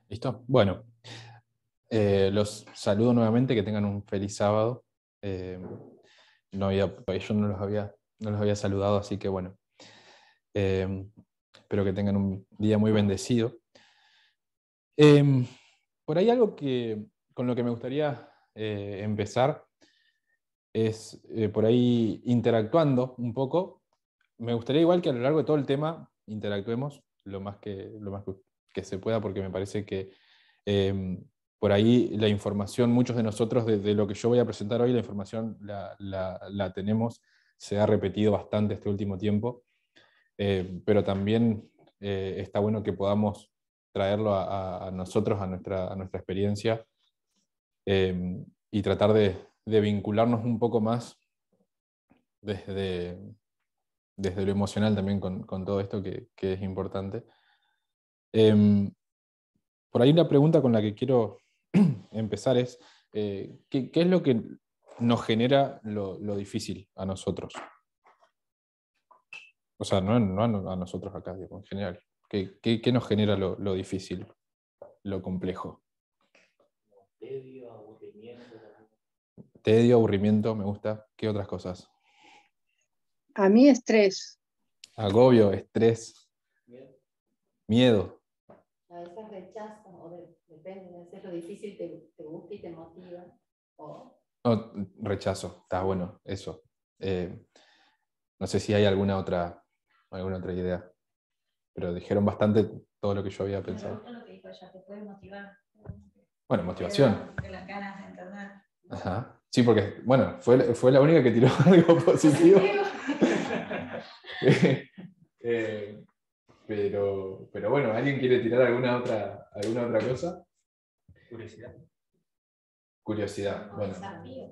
¿Listo? Bueno, los saludo nuevamente, que tengan un feliz sábado. Eh, yo no los había saludado, así que bueno, eh, espero que tengan un día muy bendecido. Eh, por ahí algo con lo que me gustaría empezar es por ahí interactuando un poco. Me gustaría igual que a lo largo de todo el tema interactuemos lo más que se pueda, porque me parece que eh, por ahí la información, muchos de nosotros de lo que yo voy a presentar hoy, la información la tenemos, se ha repetido bastante este último tiempo, pero también está bueno que podamos traerlo a nosotros, a nuestra experiencia, y tratar de vincularnos un poco más desde, desde lo emocional también con todo esto que es importante. Em, por ahí una pregunta con la que quiero empezar es, ¿qué es lo que nos genera lo difícil a nosotros? O sea, no a nosotros acá, digo, en general. ¿Qué nos genera lo difícil, lo complejo? Tedio, aburrimiento también. Tedio, aburrimiento, me gusta. ¿Qué otras cosas? A mí estrés. Agobio, estrés, Miedo. miedo. A veces rechazo, depende, a veces lo difícil te gusta y te motiva. No, rechazo, está bueno, eso. No sé si hay alguna otra idea, pero dijeron bastante todo lo que yo había pensado. Me gusta lo que dijo ella, te puede motivar. Bueno, motivación. De las ganas de entender. Ajá. Sí, porque, bueno, fue la única que tiró algo positivo. Eh, pero bueno, ¿alguien quiere tirar alguna otra cosa? Curiosidad. Curiosidad, bueno. Desafío.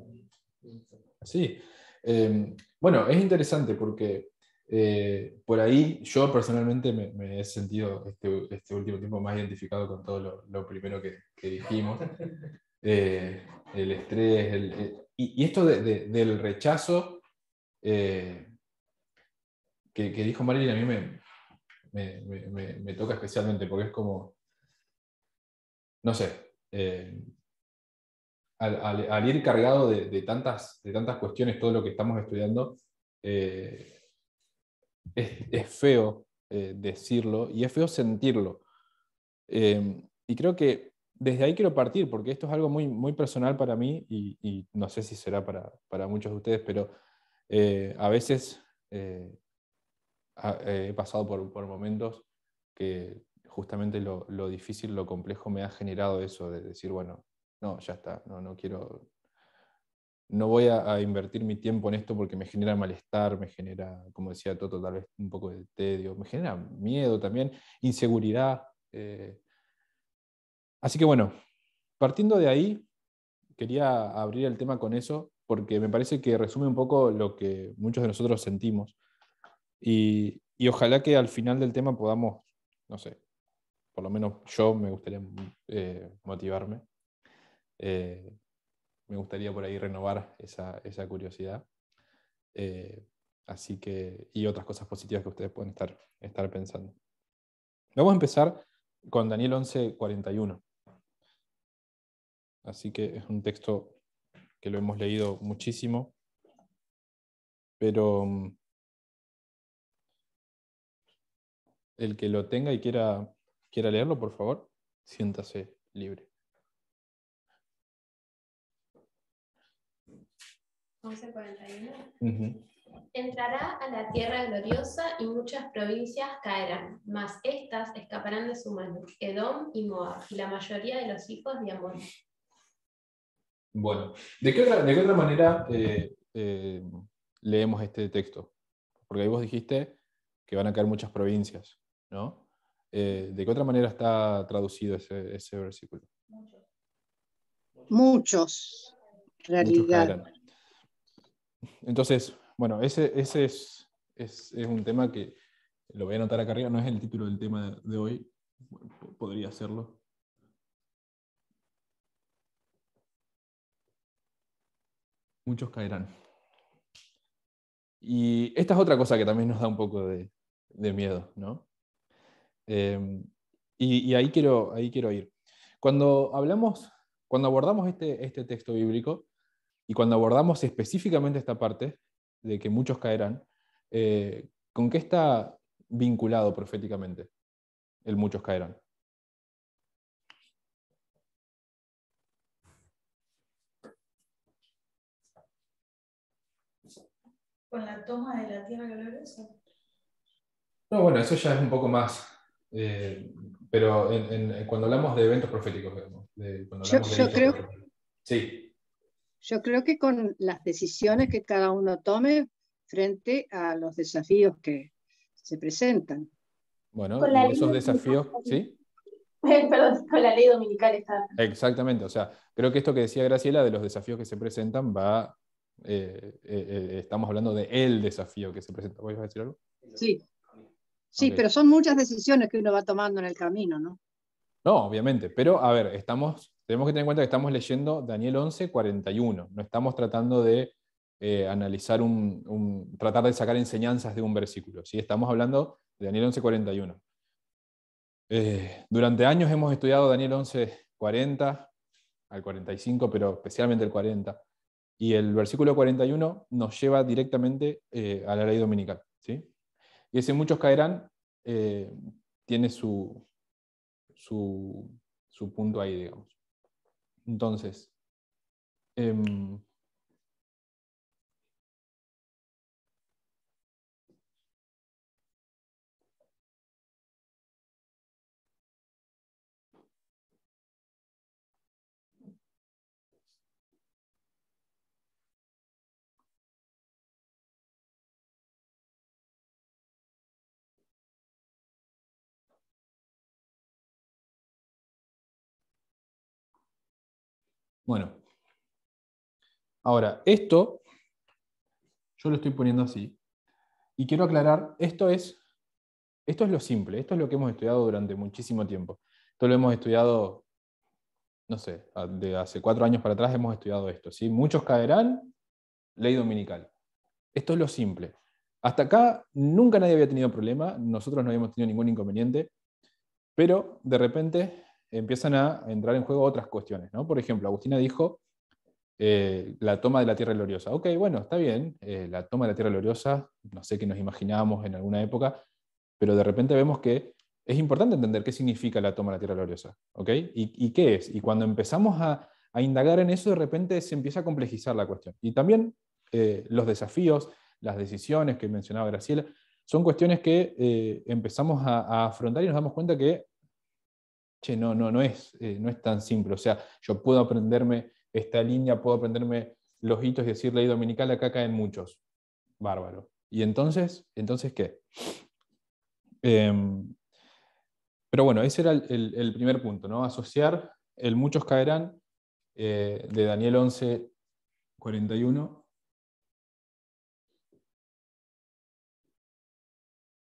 Sí. Bueno, es interesante porque por ahí yo personalmente me he sentido este último tiempo más identificado con todo lo primero que dijimos. El estrés, y esto del rechazo que dijo Marilyn, a mí me toca especialmente, porque es como, no sé, al ir cargado de tantas cuestiones, todo lo que estamos estudiando, es feo decirlo y es feo sentirlo. Y creo que desde ahí quiero partir, porque esto es algo muy, muy personal para mí y no sé si será para muchos de ustedes, pero a veces he pasado por momentos que justamente lo difícil, lo complejo me ha generado eso de decir, bueno, no, ya está, no quiero, no voy a invertir mi tiempo en esto porque me genera malestar, me genera, como decía Toto, tal vez un poco de tedio, me genera miedo también, inseguridad. Así que bueno, partiendo de ahí, quería abrir el tema con eso porque me parece que resume un poco lo que muchos de nosotros sentimos. Y ojalá que al final del tema podamos, no sé, por lo menos yo me gustaría motivarme. Me gustaría por ahí renovar esa curiosidad. Eh, Así que, y otras cosas positivas que ustedes pueden estar pensando. Vamos a empezar con Daniel 11:41. Así que es un texto que lo hemos leído muchísimo, pero el que lo tenga y quiera leerlo, por favor, siéntase libre. 11:41. Ujú. Entrará a la tierra gloriosa y muchas provincias caerán, mas éstas escaparán de su mano, Edom y Moab, y la mayoría de los hijos de Amón. Bueno, ¿de qué otra manera leemos este texto? Porque ahí vos dijiste que van a caer muchas provincias, ¿no? ¿De qué otra manera está traducido ese versículo? Muchos, Muchos realidad. caerán. Entonces, bueno, ese es un tema que lo voy a anotar acá arriba, no es el título del tema de hoy, bueno, podría serlo. Muchos caerán. Y esta es otra cosa que también nos da un poco de miedo, ¿no? Y ahí quiero ir. cuando abordamos este texto bíblico, y cuando abordamos específicamente esta parte de que muchos caerán, ¿con qué está vinculado proféticamente el muchos caerán? Con la toma de la tierra gloriosa. No, bueno, eso ya es un poco más, pero cuando hablamos de eventos proféticos, digamos, cuando Yo, hablamos de yo hechos creo, proféticos. Sí, yo creo que con las decisiones que cada uno tome frente a los desafíos que se presentan. bueno, Con y la ley esos dominical. desafíos, ¿sí? Perdón, con la ley dominical está. Exactamente, o sea, creo que esto que decía Graciela de los desafíos que se presentan estamos hablando de el desafío que se presenta. ¿Vos ibas a decir algo? Sí, sí, Ok. pero son muchas decisiones que uno va tomando en el camino, ¿no? No, obviamente, pero a ver, tenemos que tener en cuenta que estamos leyendo Daniel 11, 41, no estamos tratando de analizar tratar de sacar enseñanzas de un versículo, ¿sí? Estamos hablando de Daniel 11, 41. Durante años hemos estudiado Daniel 11, 40 al 45, pero especialmente el 40, y el versículo 41 nos lleva directamente a la ley dominical, ¿sí? Y ese muchos caerán tiene su punto ahí, digamos. Entonces, bueno, ahora, esto, yo lo estoy poniendo así, y quiero aclarar, esto es lo simple, esto es lo que hemos estudiado durante muchísimo tiempo. Esto lo hemos estudiado, no sé, de hace 4 años para atrás hemos estudiado esto, ¿sí? Muchos caerán, ley dominical. Esto es lo simple. Hasta acá nunca nadie había tenido problema, nosotros no habíamos tenido ningún inconveniente, pero de repente empiezan a entrar en juego otras cuestiones, ¿no? Por ejemplo, Agustina dijo la toma de la tierra gloriosa. Ok, bueno, está bien, la toma de la tierra gloriosa, no sé qué nos imaginábamos en alguna época, pero de repente vemos que es importante entender qué significa la toma de la tierra gloriosa, ¿ok? ¿Y qué es? Y cuando empezamos a indagar en eso, de repente se empieza a complejizar la cuestión. Y también los desafíos, las decisiones que mencionaba Graciela, son cuestiones que empezamos a afrontar y nos damos cuenta que, che, no es tan simple. O sea, yo puedo aprenderme esta línea, puedo aprenderme los hitos y decir ley dominical, acá caen muchos. Bárbaro. ¿Y entonces qué? Pero bueno, ese era el primer punto, ¿no? Asociar el muchos caerán de Daniel 11, 41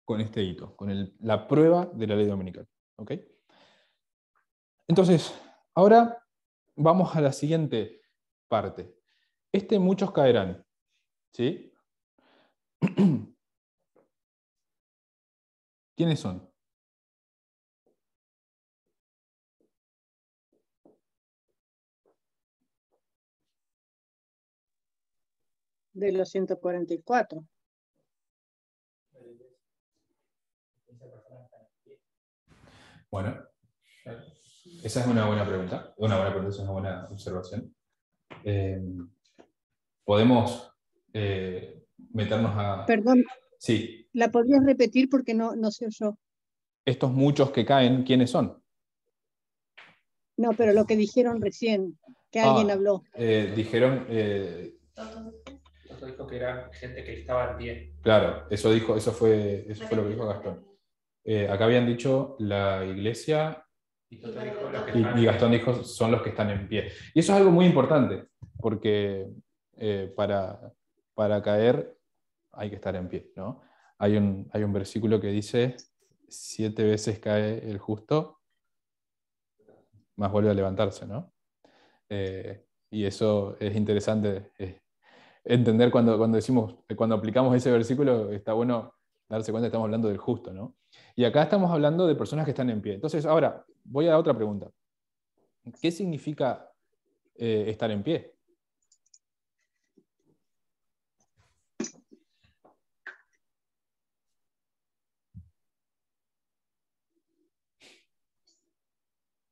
con este hito, con la prueba de la ley dominical. ¿Ok? Entonces, ahora vamos a la siguiente parte. Muchos caerán, ¿sí? ¿Quiénes son? De los 144. Bueno, esa es una buena pregunta. Es una buena observación. Podemos meternos a... Perdón, Sí, ¿la podrías repetir porque no sé yo? estos muchos que caen, ¿quiénes son? No, pero lo que dijeron recién, que alguien habló. Dijeron... Toto dijo que era gente que estaba en pie. claro, eso fue lo que dijo Gastón. Acá habían dicho la iglesia Y Toto dijo los que y estaban Gastón dijo son los que están en pie. Y eso es algo muy importante, porque para caer hay que estar en pie, ¿no? Hay un versículo que dice, 7 veces cae el justo, más vuelve a levantarse, ¿no? Y eso es interesante entender cuando aplicamos ese versículo, está bueno darse cuenta que estamos hablando del justo, ¿no? Y acá estamos hablando de personas que están en pie. Entonces, ahora, voy a otra pregunta. ¿qué significa estar en pie?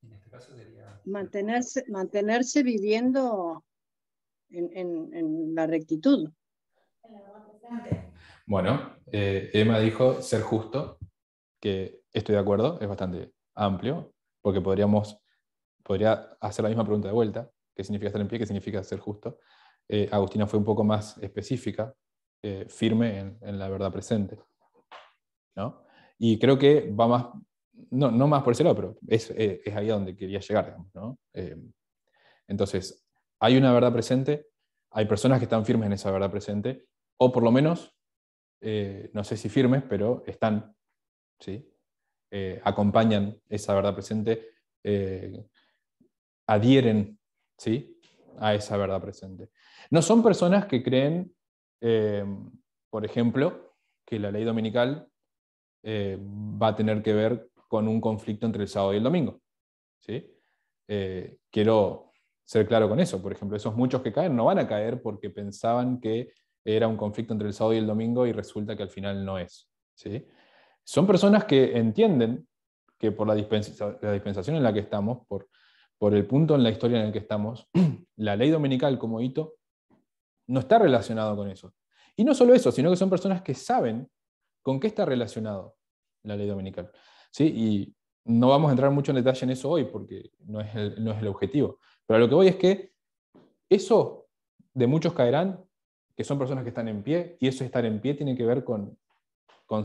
En este caso sería Mantenerse viviendo en la rectitud. En la verdad presente. Bueno, Emma dijo ser justo, que estoy de acuerdo, es bastante amplio, porque podría hacer la misma pregunta de vuelta, ¿qué significa estar en pie? ¿Qué significa ser justo? Agustina fue un poco más específica, firme en la verdad presente, ¿no? Y creo que va más, no más por ese lado, pero es ahí a donde quería llegar, digamos, ¿no? Entonces, hay una verdad presente, hay personas que están firmes en esa verdad presente, o por lo menos, no sé si firmes, pero están, ¿sí? Acompañan esa verdad presente, adhieren, ¿sí?, a esa verdad presente. No son personas que creen, por ejemplo, que la ley dominical va a tener que ver con un conflicto entre el sábado y el domingo, ¿sí? Quiero ser claro con eso. Por ejemplo, esos muchos que caen no van a caer porque pensaban que era un conflicto entre el sábado y el domingo y resulta que al final no es, ¿sí? Son personas que entienden que por la dispensación en la que estamos, por el punto en la historia en el que estamos, la ley dominical como hito no está relacionado con eso. Y no solo eso, sino que son personas que saben con qué está relacionado la ley dominical, ¿sí? Y no vamos a entrar mucho en detalle en eso hoy porque no es el objetivo. Pero a lo que voy es que eso de muchos caerán, que son personas que están en pie, y eso estar en pie tiene que ver con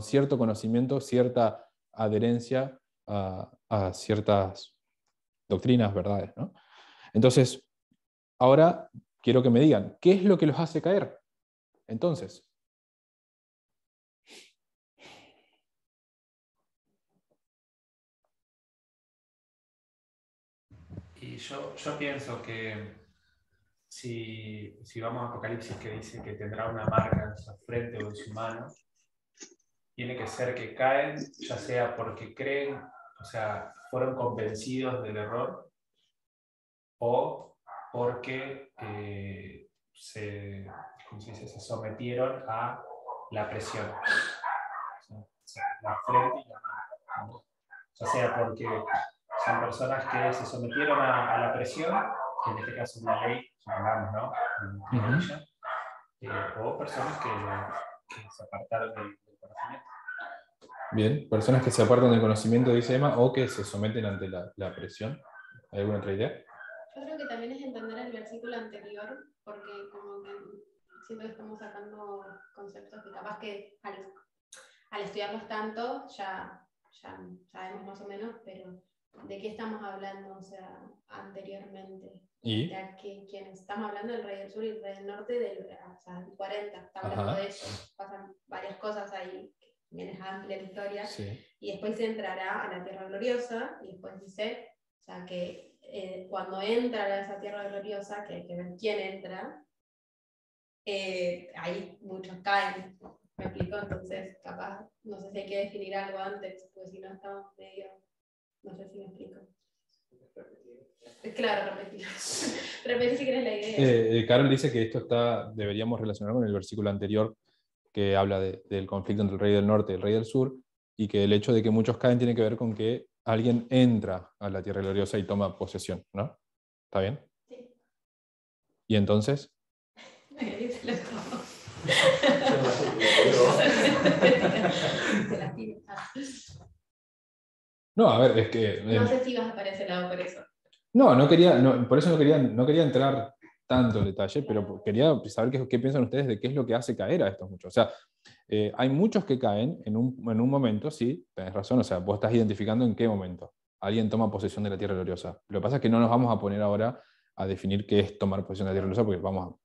cierto conocimiento, cierta adherencia a ciertas doctrinas, verdades, ¿no? Entonces, ahora quiero que me digan, ¿qué es lo que los hace caer? Entonces, Y yo pienso que si vamos a Apocalipsis que dice que tendrá una marca en su frente o en su mano, tiene que ser que caen, ya sea porque creen, o sea, fueron convencidos del error, o porque ¿cómo se dice? Se sometieron a la presión. O sea, la frente y la mano, ¿no? Ya sea porque son personas que se sometieron a la presión, que en este caso es una ley, supongamos, ¿no? O personas que se apartaron del conocimiento. bien, personas que se apartan del conocimiento, dice Emma, o que se someten ante la presión. ¿Hay alguna otra idea? Yo creo que también es entender el versículo anterior, porque como que siento que estamos sacando conceptos que capaz que al estudiarlos tanto ya sabemos más o menos, pero ¿de qué estamos hablando? O sea, anteriormente. ¿Y? De quienes estamos hablando del rey del sur y el rey del norte, o sea, el 40, está hablando Ajá. de eso, pasan varias cosas ahí, que bien es amplia la historia, Sí. y después se entrará a la tierra gloriosa, y después dice, o sea, que cuando entra a esa tierra gloriosa, que hay que ver quién entra, ahí muchos caen, ¿me explico? Entonces, capaz, no sé si hay que definir algo antes, porque si no estamos medio, no sé si me explico. Claro, repetir. Repetir si querés la idea. Carol dice que esto deberíamos relacionar con el versículo anterior que habla del conflicto entre el rey del norte y el rey del sur, y que el hecho de que muchos caen tiene que ver con que alguien entra a la tierra gloriosa y toma posesión, ¿no? ¿Está bien? Sí. ¿Y entonces? No, a ver, es que... No sé si vas a para ese lado por eso. No, por eso no quería entrar tanto en detalle, pero quería saber qué piensan ustedes de qué es lo que hace caer a estos muchos. O sea, hay muchos que caen en un momento, sí, tenés razón, o sea, vos estás identificando en qué momento alguien toma posesión de la tierra gloriosa. Lo que pasa es que no nos vamos a poner ahora a definir qué es tomar posesión de la tierra gloriosa, porque vamos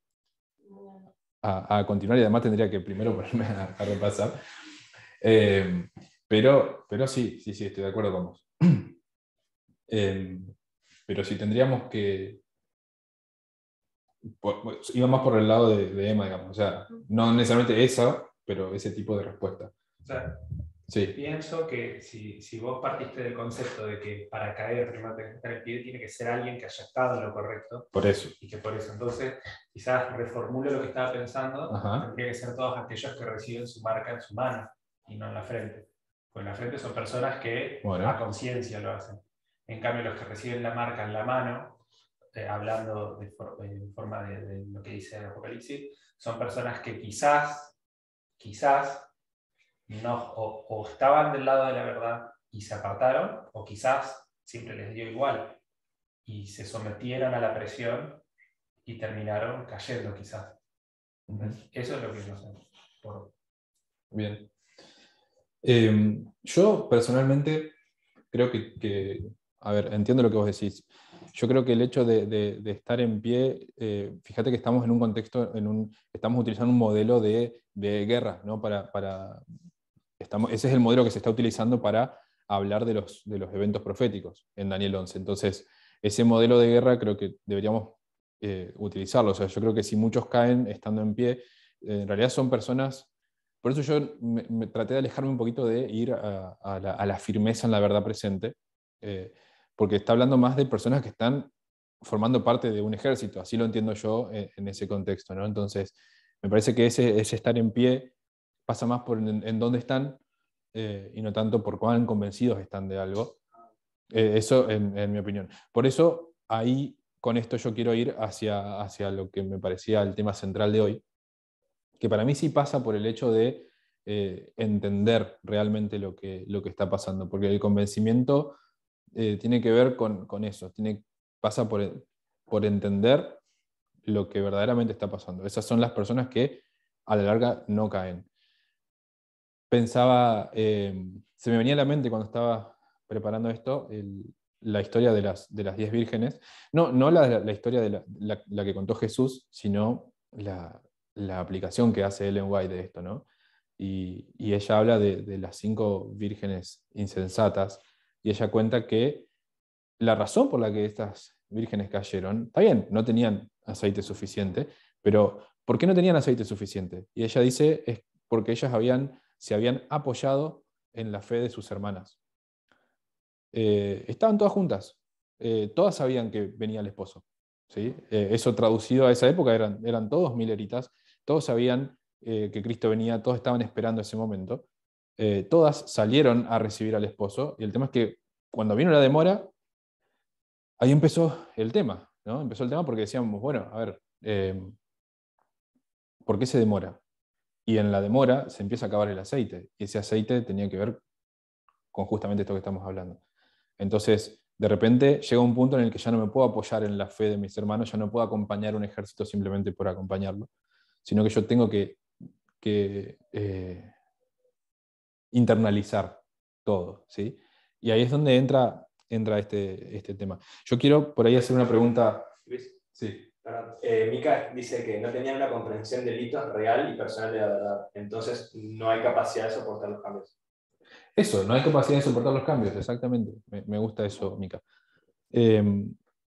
a continuar y además tendría que primero ponerme a repasar. Pero sí, estoy de acuerdo con vos. Pero sí tendríamos que... Iba más por el lado de Emma, digamos. O sea, no necesariamente esa, pero ese tipo de respuesta. O sea, Sí, Pienso que si vos partiste del concepto de que para caer primero tenés que estar en pie, tiene que ser alguien que haya estado en lo correcto. por eso. Y que por eso, entonces, quizás reformulo lo que estaba pensando, Ajá. tendría que ser todos aquellos que reciben su marca en su mano y no en la frente. Pues en la frente son personas que Bueno. a conciencia lo hacen. En cambio, los que reciben la marca en la mano, hablando en forma de lo que dice el Apocalipsis, son personas que quizás no, o estaban del lado de la verdad y se apartaron, o quizás siempre les dio igual y se sometieron a la presión y terminaron cayendo quizás. Eso es lo que no sé. Bien. Yo personalmente creo a ver, entiendo lo que vos decís. Yo creo que el hecho de estar en pie, fíjate que estamos en un contexto, estamos utilizando un modelo de guerra, ¿no? Ese es el modelo que se está utilizando para hablar de los eventos proféticos en Daniel 11. Entonces, ese modelo de guerra creo que deberíamos utilizarlo. O sea, yo creo que si muchos caen estando en pie, en realidad son personas. Por eso yo me traté de alejarme un poquito de ir a la firmeza en la verdad presente, porque está hablando más de personas que están formando parte de un ejército, así lo entiendo yo en ese contexto, ¿no? Entonces, me parece que ese estar en pie pasa más por en dónde están y no tanto por cuán convencidos están de algo. Eso en mi opinión. Por eso, ahí con esto yo quiero ir hacia lo que me parecía el tema central de hoy, que para mí sí pasa por el hecho de entender realmente lo que está pasando, porque el convencimiento tiene que ver con eso, pasa por entender lo que verdaderamente está pasando. Esas son las personas que a la larga no caen. Pensaba, se me venía a la mente cuando estaba preparando esto, la historia de las 10 vírgenes, no la historia de la que contó Jesús, sino la aplicación que hace Ellen White de esto, ¿no? Y ella habla de las 5 vírgenes insensatas, y ella cuenta que la razón por la que estas vírgenes cayeron, está bien, no tenían aceite suficiente, pero ¿por qué no tenían aceite suficiente? Y ella dice, es porque ellas se habían apoyado en la fe de sus hermanas. Estaban todas juntas, todas sabían que venía el esposo. ¿Sí? Eso traducido a esa época eran todos mileritas, todos sabían que Cristo venía, todos estaban esperando ese momento. Todas salieron a recibir al esposo, y el tema es que cuando vino la demora, ahí empezó el tema, ¿no? Empezó el tema porque decíamos, bueno, a ver, ¿por qué se demora? Y en la demora se empieza a acabar el aceite, y ese aceite tenía que ver con justamente esto que estamos hablando. Entonces, de repente llega un punto en el que ya no me puedo apoyar en la fe de mis hermanos, ya no puedo acompañar un ejército simplemente por acompañarlo, sino que yo tengo que internalizar todo, ¿sí? Y ahí es donde entra este tema. Yo quiero por ahí hacer una pregunta. Luis, Sí. perdón. Mica dice que no tenían una comprensión del hito real y personal de la verdad, entonces no hay capacidad de soportar los cambios. Eso, no hay capacidad de soportar los cambios, exactamente. Me gusta eso, Mica.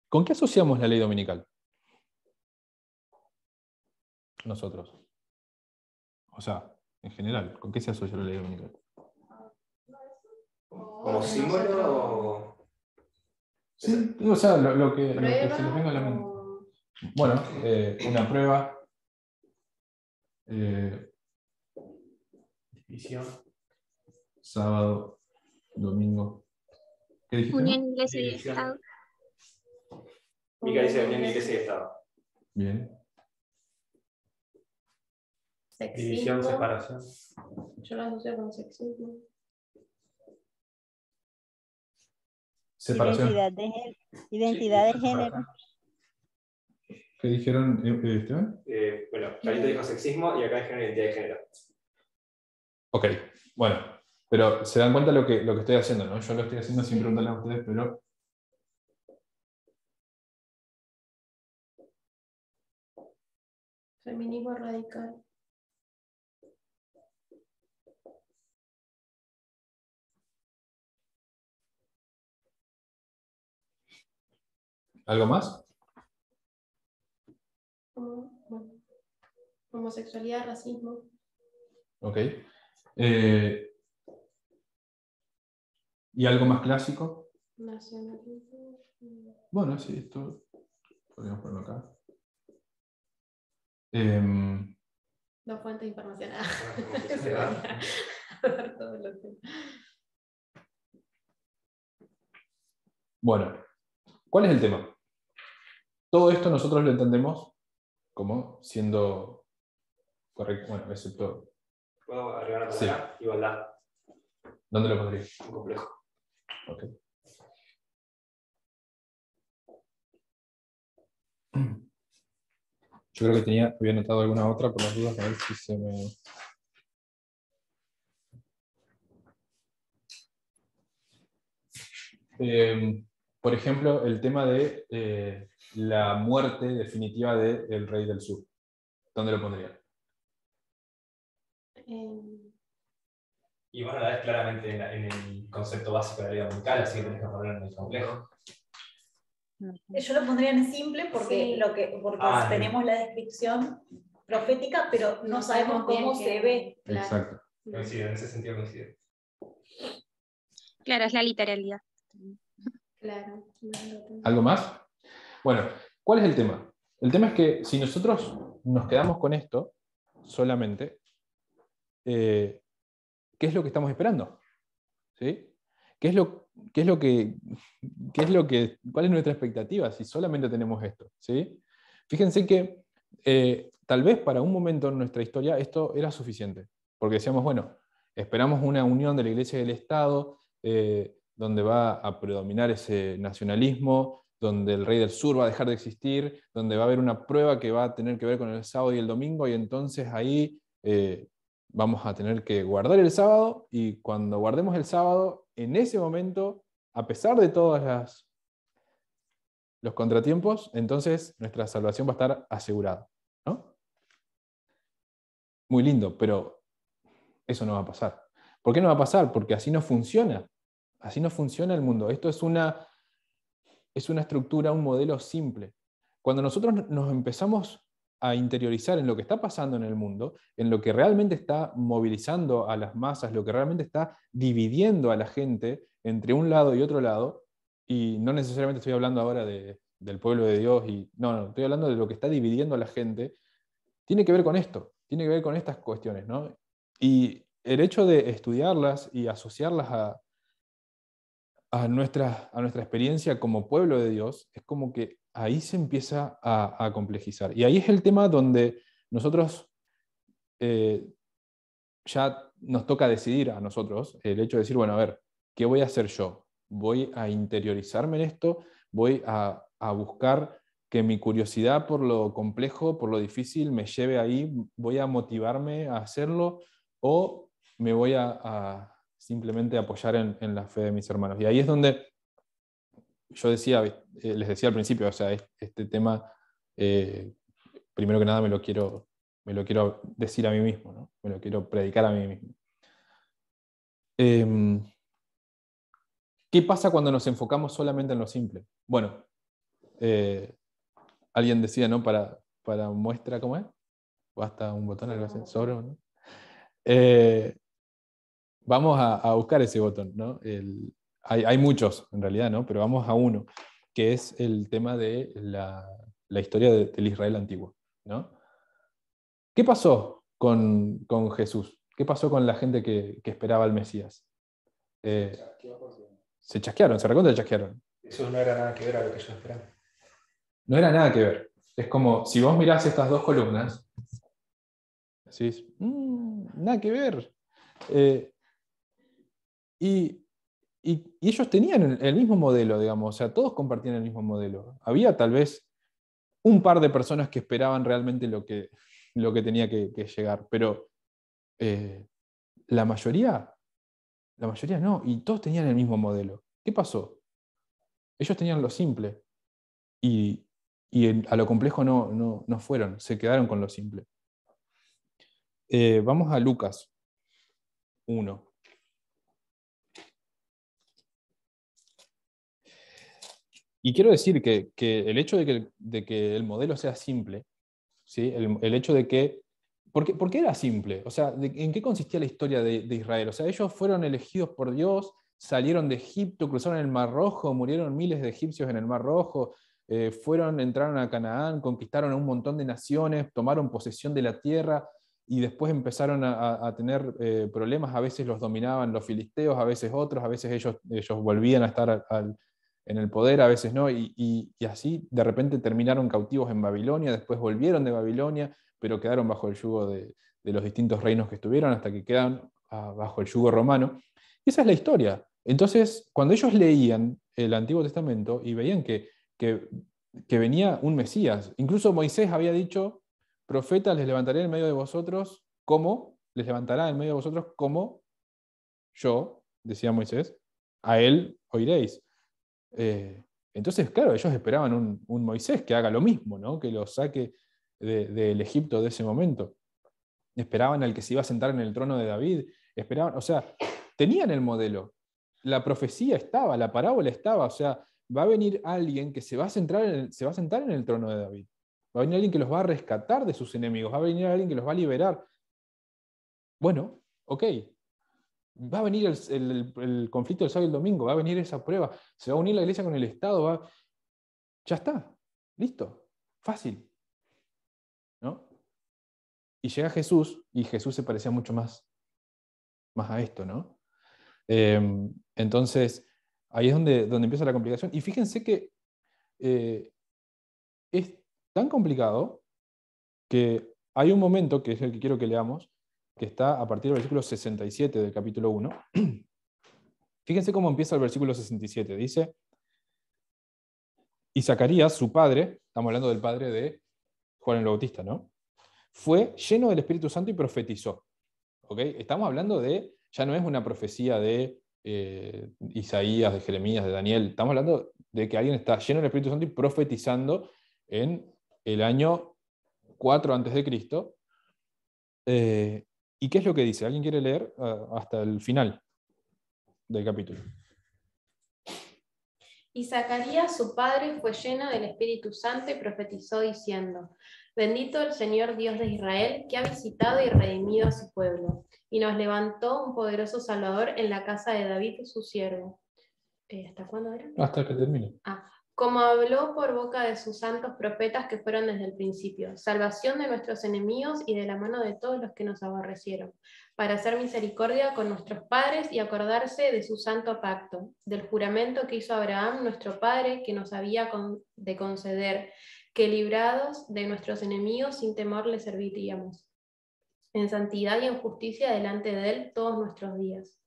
¿Con qué asociamos la ley dominical? Nosotros. O sea, en general, ¿con qué se asocia la ley dominical? ¿Como símbolo o...? Sí, o sea, lo que se les venga a la mente. Bueno, una prueba. Visión. Sábado, domingo. ¿Qué dijiste? Unión, iglesia y División. Estado. Mica dice unión, iglesia y Estado. Bien. División, Sexismo. separación. Yo lo asocio con sexismo. Separación. Identidad de género. ¿Qué dijeron, Esteban? Bueno, Carito dijo sexismo y acá dijeron identidad de género. Ok, bueno, pero se dan cuenta lo que estoy haciendo, ¿no? Yo lo estoy haciendo sin preguntarle a ustedes, pero... Feminismo radical. ¿Algo más? Bueno, homosexualidad, racismo. Ok. ¿Y algo más clásico? Nacionalismo. Bueno, sí, esto podríamos ponerlo acá. Dos fuentes de información. Bueno, ¿cuál es el tema? Todo esto nosotros lo entendemos como siendo correcto, bueno, excepto... ¿Puedo agregar una Sí. palabra? Igualdad. ¿Dónde lo pondría? Un complejo. Ok. Yo creo que había anotado alguna otra por las dudas, a ver si se me... Por ejemplo, el tema de la muerte definitiva del rey del sur. ¿Dónde lo pondría? Y bueno, la ves claramente en el concepto básico de la vida musical, así que tenés que ponerlo en el complejo. Yo lo pondría en simple porque, Sí. porque tenemos la descripción profética, pero no sabemos cómo bien se ve. Claro. Exacto. Coincide, en ese sentido coincide. Claro, es la literalidad. Claro. ¿Algo más? Bueno, ¿cuál es el tema? El tema es que si nosotros nos quedamos con esto solamente, ¿qué es lo que estamos esperando? ¿Sí? ¿Cuál es nuestra expectativa si solamente tenemos esto? ¿Sí? Fíjense que tal vez para un momento en nuestra historia esto era suficiente, porque decíamos, bueno, esperamos una unión de la Iglesia y del Estado, donde va a predominar ese nacionalismo, donde el rey del sur va a dejar de existir, donde va a haber una prueba que va a tener que ver con el sábado y el domingo, y entonces ahí vamos a tener que guardar el sábado, y cuando guardemos el sábado, en ese momento, a pesar de todos los contratiempos, entonces nuestra salvación va a estar asegurada, ¿no? Muy lindo, pero eso no va a pasar. ¿Por qué no va a pasar? Porque así no funciona. Así no funciona el mundo. Esto es una estructura, un modelo simple. Cuando nosotros nos empezamos a interiorizar en lo que está pasando en el mundo, en lo que realmente está movilizando a las masas, lo que realmente está dividiendo a la gente entre un lado y otro lado, y no necesariamente estoy hablando ahora del pueblo de Dios, no, estoy hablando de lo que está dividiendo a la gente, tiene que ver con esto, tiene que ver con estas cuestiones, ¿no? Y el hecho de estudiarlas y asociarlas a nuestra experiencia como pueblo de Dios, es como que ahí se empieza a complejizar. Y ahí es el tema donde nosotros ya nos toca decidir a nosotros, el hecho de decir, bueno, a ver, ¿qué voy a hacer yo? ¿Voy a interiorizarme en esto? ¿Voy a buscar que mi curiosidad por lo complejo, por lo difícil, me lleve ahí? ¿Voy a motivarme a hacerlo? ¿O me voy a simplemente apoyar en la fe de mis hermanos? Y ahí es donde yo decía, les decía al principio, o sea, este tema, primero que nada me lo quiero decir a mí mismo, ¿no? Me lo quiero predicar a mí mismo. ¿Qué pasa cuando nos enfocamos solamente en lo simple? Bueno, alguien decía, ¿no? Para muestra, ¿cómo es? Basta un botón, algo así, sobre, ¿no? Vamos a buscar ese botón, ¿no? Hay muchos, en realidad, ¿no? Pero vamos a uno, que es el tema de la historia del Israel antiguo, ¿no? ¿Qué pasó con Jesús? ¿Qué pasó con la gente que esperaba al Mesías? Se chasquearon, se recontra chasquearon. Eso no era nada que ver a lo que yo esperaba. No era nada que ver. Es como, si vos mirás estas dos columnas, decís, nada que ver. Y ellos tenían el mismo modelo, digamos, o sea, todos compartían el mismo modelo. Había tal vez un par de personas que esperaban realmente lo que tenía que llegar, pero la mayoría no, y todos tenían el mismo modelo. ¿Qué pasó? Ellos tenían lo simple, y a lo complejo no fueron, se quedaron con lo simple. Vamos a Lucas 1. Y quiero decir que el hecho de que el modelo sea simple, ¿sí? El hecho de que... ¿Por qué era simple? O sea, ¿en qué consistía la historia de Israel? O sea, ellos fueron elegidos por Dios, salieron de Egipto, cruzaron el Mar Rojo, murieron miles de egipcios en el Mar Rojo, entraron a Canaán, conquistaron a un montón de naciones, tomaron posesión de la tierra y después empezaron a tener problemas. A veces los dominaban los filisteos, a veces otros, a veces ellos volvían a estar en el poder, a veces no, y así de repente terminaron cautivos en Babilonia, después volvieron de Babilonia, pero quedaron bajo el yugo de los distintos reinos que estuvieron hasta que quedan bajo el yugo romano. Y esa es la historia. Entonces, cuando ellos leían el Antiguo Testamento y veían que venía un Mesías, incluso Moisés había dicho, profetas les levantaré en medio de vosotros, como les levantará en medio de vosotros, como yo, decía Moisés, a él oiréis. Entonces, claro, ellos esperaban un Moisés que haga lo mismo, ¿no? Que los saque del Egipto de ese momento. Esperaban al que se iba a sentar en el trono de David, esperaban, o sea, tenían el modelo, la profecía estaba, la parábola estaba, o sea, va a venir alguien que se va a sentar en el trono de David, va a venir alguien que los va a rescatar de sus enemigos, va a venir alguien que los va a liberar. Bueno, ok, va a venir el conflicto del sábado y el domingo, va a venir esa prueba, se va a unir la iglesia con el Estado, ya está, listo, fácil, ¿no? Y llega Jesús, y Jesús se parecía mucho más a esto, ¿no? Entonces, ahí es donde empieza la complicación. Y fíjense que es tan complicado que hay un momento, que es el que quiero que leamos, que está a partir del versículo 67 del capítulo 1. Fíjense cómo empieza el versículo 67. Dice, y Zacarías, su padre, estamos hablando del padre de Juan el Bautista, ¿no? Fue lleno del Espíritu Santo y profetizó. ¿Okay? Estamos hablando ya no es una profecía de Isaías, de Jeremías, de Daniel. Estamos hablando de que alguien está lleno del Espíritu Santo y profetizando en el año 4 a.C. ¿Y qué es lo que dice? ¿Alguien quiere leer hasta el final del capítulo? Y Zacarías, su padre, fue lleno del Espíritu Santo y profetizó diciendo, bendito el Señor Dios de Israel, que ha visitado y redimido a su pueblo, y nos levantó un poderoso Salvador en la casa de David, su siervo. ¿Hasta cuándo era? Hasta que termine. Como habló por boca de sus santos profetas que fueron desde el principio, salvación de nuestros enemigos y de la mano de todos los que nos aborrecieron, para hacer misericordia con nuestros padres y acordarse de su santo pacto, del juramento que hizo Abraham, nuestro padre, que nos había de conceder, que librados de nuestros enemigos sin temor le serviríamos, en santidad y en justicia delante de él todos nuestros días.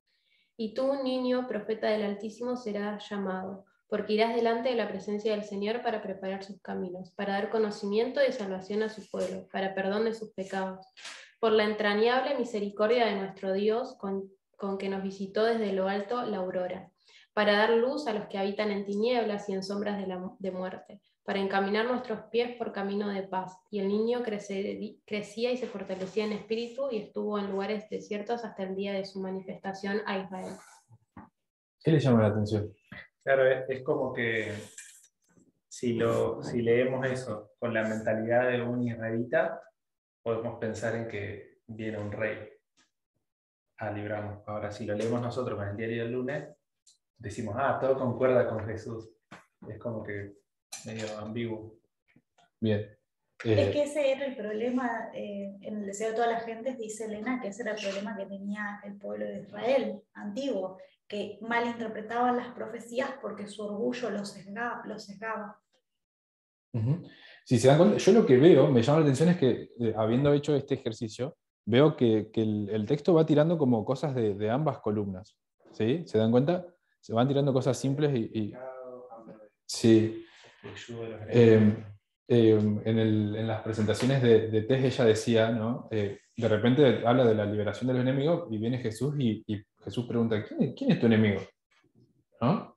Y tú, niño, profeta del Altísimo, serás llamado, porque irás delante de la presencia del Señor para preparar sus caminos, para dar conocimiento y salvación a su pueblo, para perdón de sus pecados, por la entrañable misericordia de nuestro Dios, con que nos visitó desde lo alto la aurora, para dar luz a los que habitan en tinieblas y en sombras de muerte, para encaminar nuestros pies por camino de paz. Y el niño crecía y se fortalecía en espíritu y estuvo en lugares desiertos hasta el día de su manifestación a Israel. ¿Qué le llama la atención? Claro, es como que si leemos eso con la mentalidad de un israelita, podemos pensar en que viene un rey a librarnos. Ahora, si lo leemos nosotros con el diario del lunes, decimos, todo concuerda con Jesús. Es como que medio ambiguo. Bien. Es que ese era el problema en el deseo de toda la gente, dice Elena, que ese era el problema que tenía el pueblo de Israel antiguo, que malinterpretaban las profecías porque su orgullo los sesgaba. Si se dan cuenta, yo lo que veo, me llama la atención es que, habiendo hecho este ejercicio, veo que el texto va tirando como cosas de ambas columnas. ¿Sí? ¿Se dan cuenta? Se van tirando cosas simples y sí. En las presentaciones de Tess ella decía, ¿no? De repente habla de la liberación de los enemigos y viene Jesús y Jesús pregunta, ¿quién es tu enemigo? ¿No?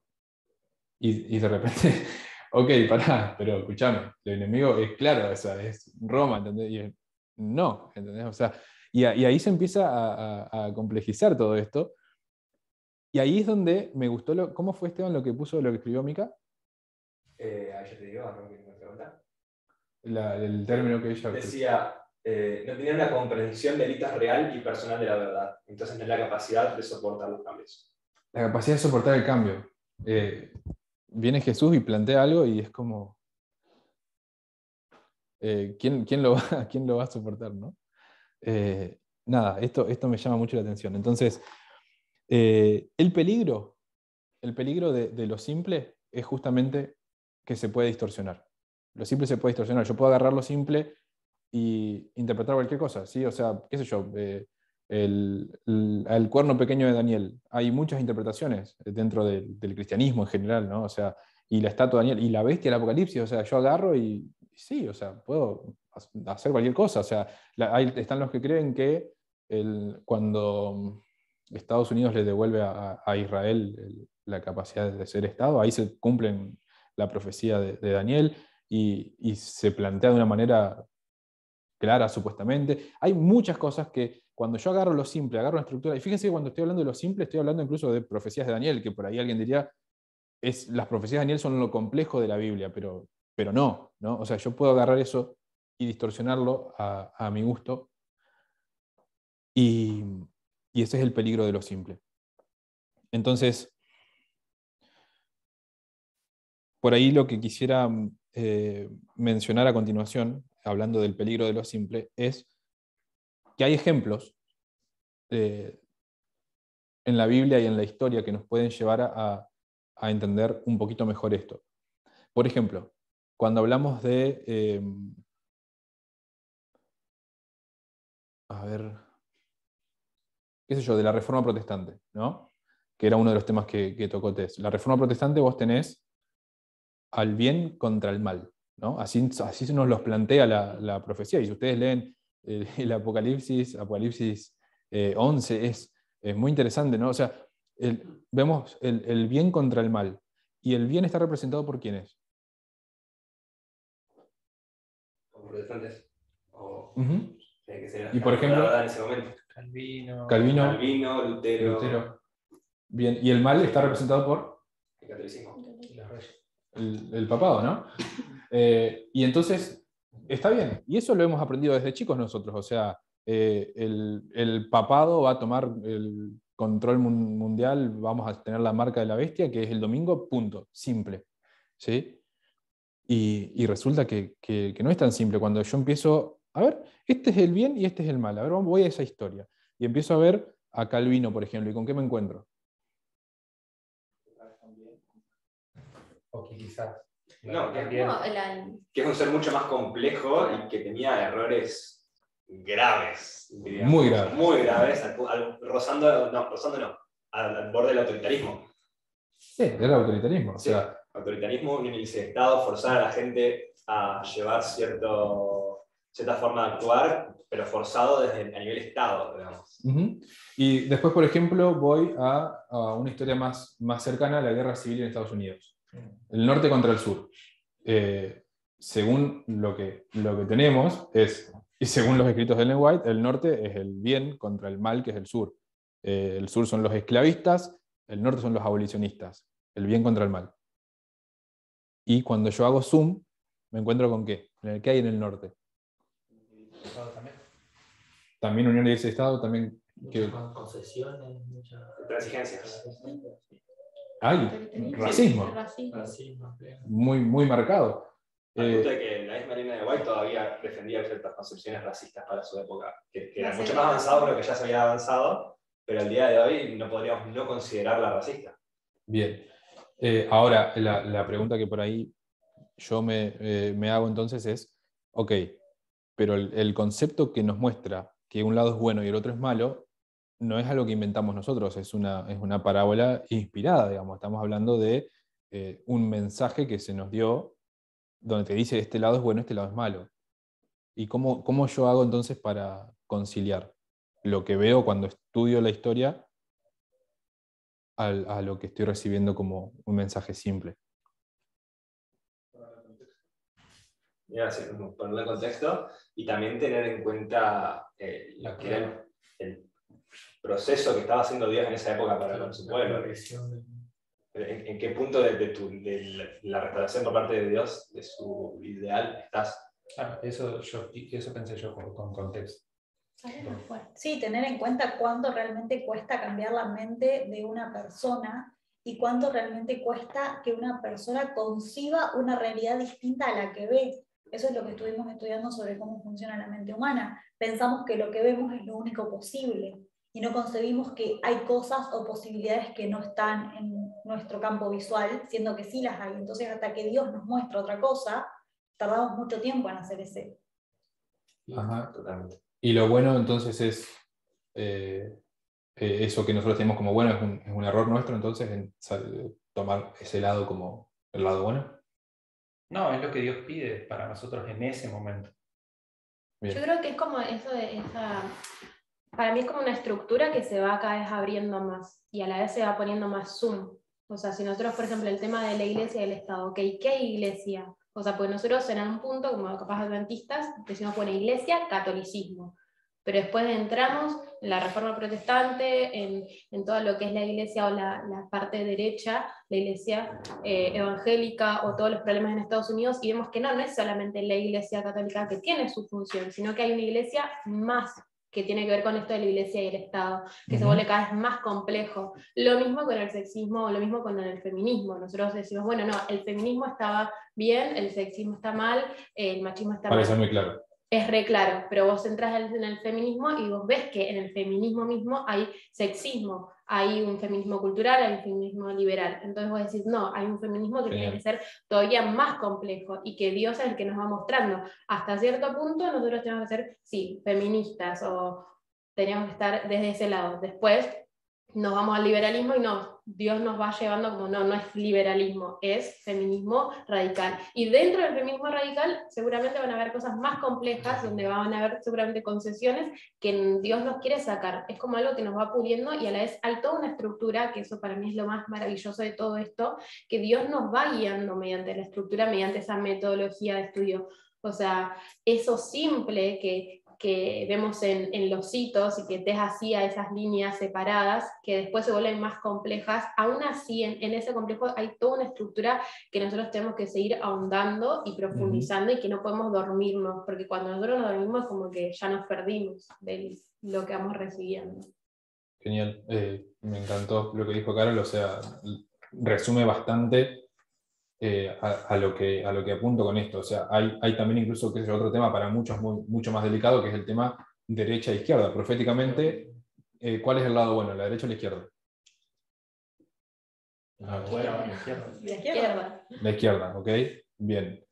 Y de repente, ok, pará, pero escúchame, el enemigo es claro, o sea, es Roma, ¿entendés? Y no, ¿entendés? O sea, y ahí se empieza a complejizar todo esto. Y ahí es donde me gustó, ¿cómo fue Esteban lo que escribió Mica? Yo te digo, ¿no? ¿Me pregunta? El término que ella... Decía, no tenía una comprensión del hito real y personal de la verdad, entonces no es la capacidad de soportar los cambios. La capacidad de soportar el cambio. Viene Jesús y plantea algo y es como, ¿quién lo va a soportar, ¿no? Nada, esto me llama mucho la atención. Entonces, el peligro de lo simple es justamente que se puede distorsionar. Lo simple se puede distorsionar. Yo puedo agarrar lo simple y interpretar cualquier cosa, ¿sí? O sea, qué sé yo, el cuerno pequeño de Daniel. Hay muchas interpretaciones dentro del cristianismo en general, ¿no? O sea, y la estatua de Daniel, y la bestia del Apocalipsis, o sea, yo agarro y sí, o sea, puedo hacer cualquier cosa. O sea, ahí están los que creen que cuando Estados Unidos le devuelve a Israel la capacidad de ser Estado, ahí se cumplen la profecía de Daniel y se plantea de una manera clara, supuestamente. Hay muchas cosas que cuando yo agarro lo simple, agarro una estructura, y fíjense que cuando estoy hablando de lo simple, estoy hablando incluso de profecías de Daniel, que por ahí alguien diría, las profecías de Daniel son lo complejo de la Biblia, pero no, ¿no? O sea, yo puedo agarrar eso y distorsionarlo a mi gusto, y ese es el peligro de lo simple. Entonces, por ahí lo que quisiera mencionar a continuación, hablando del peligro de lo simple, es que hay ejemplos en la Biblia y en la historia que nos pueden llevar a entender un poquito mejor esto. Por ejemplo, cuando hablamos de, a ver, qué sé yo, de la Reforma Protestante, ¿no? Que era uno de los temas que tocó Tess. La Reforma Protestante vos tenés al bien contra el mal, ¿no? Así nos los plantea la profecía. Y si ustedes leen el Apocalipsis 11, es muy interesante, ¿no? O sea, vemos el bien contra el mal. ¿Y el bien está representado por quiénes? Como protestantes. Uh-huh. Que sería Y por ejemplo, en ese momento. Calvino, Lutero. Bien, y el mal está representado por El catolicismo. el papado, ¿no? Y entonces, está bien, y eso lo hemos aprendido desde chicos nosotros, o sea, el papado va a tomar el control mundial, vamos a tener la marca de la bestia, que es el domingo, punto, simple, ¿sí? Y resulta que no es tan simple. Cuando yo empiezo, a ver, este es el bien y este es el mal, a ver, voy a esa historia, y empiezo a ver a Calvino, por ejemplo, ¿y con qué me encuentro? O que quizás. No, también. Que es un ser mucho más complejo y que tenía errores graves, diríamos. Muy graves. Muy graves, rozando al borde del autoritarismo. Sí, era autoritarismo. Sí, o sea, autoritarismo, un índice de Estado, forzar a la gente a llevar cierta forma de actuar, pero forzado a nivel Estado, digamos. uh-huh. Y después, por ejemplo, voy a una historia más cercana a la guerra civil en Estados Unidos. El norte contra el sur. Según lo que tenemos, y según los escritos de Ellen White, el norte es el bien contra el mal, que es el sur. El sur son los esclavistas, el norte son los abolicionistas. El bien contra el mal. Y cuando yo hago zoom, me encuentro con ¿qué? ¿Qué hay en el norte? También Unión de Estado, también... Concesiones, muchas transigencias. Hay racismo. Muy, muy marcado. Al punto de que la misma línea de White todavía defendía ciertas concepciones racistas para su época, que eran mucho más avanzado de lo que ya se había avanzado, pero al día de hoy no podríamos no considerarla racista. Bien. Ahora, la pregunta que por ahí yo me hago entonces es, ok, pero el concepto que nos muestra que un lado es bueno y el otro es malo, no es algo que inventamos nosotros, es una parábola inspirada, digamos. Estamos hablando de un mensaje que se nos dio donde te dice este lado es bueno, este lado es malo. ¿Y cómo yo hago entonces para conciliar lo que veo cuando estudio la historia a lo que estoy recibiendo como un mensaje simple? Ponerlo en contexto y también tener en cuenta lo que era el proceso que estaba haciendo Dios en esa época para su pueblo. ¿En qué punto de la restauración por parte de Dios, de su ideal, estás? Eso pensé yo con contexto. Sale más fuerte. Sí, tener en cuenta cuánto realmente cuesta cambiar la mente de una persona y cuánto realmente cuesta que una persona conciba una realidad distinta a la que ve. Eso es lo que estuvimos estudiando sobre cómo funciona la mente humana. Pensamos que lo que vemos es lo único posible y no concebimos que hay cosas o posibilidades que no están en nuestro campo visual, siendo que sí las hay. Entonces, hasta que Dios nos muestra otra cosa, tardamos mucho tiempo en hacer ese. Ajá. Totalmente. Y lo bueno entonces es eso que nosotros tenemos como bueno, es un error nuestro, entonces en tomar ese lado como el lado bueno. No, es lo que Dios pide para nosotros en ese momento. Bien. Yo creo que es como eso de para mí es como una estructura que se va cada vez abriendo más y a la vez se va poniendo más zoom. O sea, si nosotros, por ejemplo, el tema de la iglesia y del Estado, ok, ¿qué iglesia? O sea, pues nosotros en un punto, como capaz adventistas, decimos, bueno, iglesia, catolicismo. Pero después entramos en la Reforma Protestante, en todo lo que es la iglesia o la parte derecha, la iglesia evangélica o todos los problemas en Estados Unidos, y vemos que no es solamente la iglesia católica que tiene su función, sino que hay una iglesia más que tiene que ver con esto de la iglesia y el Estado, que se vuelve cada vez más complejo. Lo mismo con el sexismo, o lo mismo con el feminismo. Nosotros decimos, bueno, no, el feminismo estaba bien, el sexismo está mal, el machismo está mal. Parece muy claro. Es re claro, pero vos entras en el feminismo y vos ves que en el feminismo mismo hay sexismo, hay un feminismo cultural, hay un feminismo liberal. Entonces vos decís, no, hay un feminismo que tiene que ser todavía más complejo y que Dios es el que nos va mostrando. Hasta cierto punto nosotros tenemos que ser, sí, feministas o teníamos que estar desde ese lado. Después nos vamos al liberalismo y no, Dios nos va llevando como no es liberalismo, es feminismo radical. Y dentro del feminismo radical seguramente van a haber cosas más complejas, donde van a haber seguramente concesiones que Dios nos quiere sacar. Es como algo que nos va puliendo y a la vez hay toda una estructura, que eso para mí es lo más maravilloso de todo esto, que Dios nos va guiando mediante la estructura, mediante esa metodología de estudio. O sea, eso simple que vemos en los hitos y que te hacía esas líneas separadas que después se vuelven más complejas, aún así en ese complejo hay toda una estructura que nosotros tenemos que seguir ahondando y profundizando y que no podemos dormirnos, porque cuando nosotros nos dormimos como que ya nos perdimos de lo que vamos recibiendo. Genial, me encantó lo que dijo Carol, o sea, resume bastante a lo que apunto con esto. O sea, hay también incluso, que es otro tema para muchos mucho más delicado, que es el tema derecha e izquierda. Proféticamente, ¿cuál es el lado bueno, la derecha o la izquierda? La izquierda. La izquierda, ¿ok? Bien.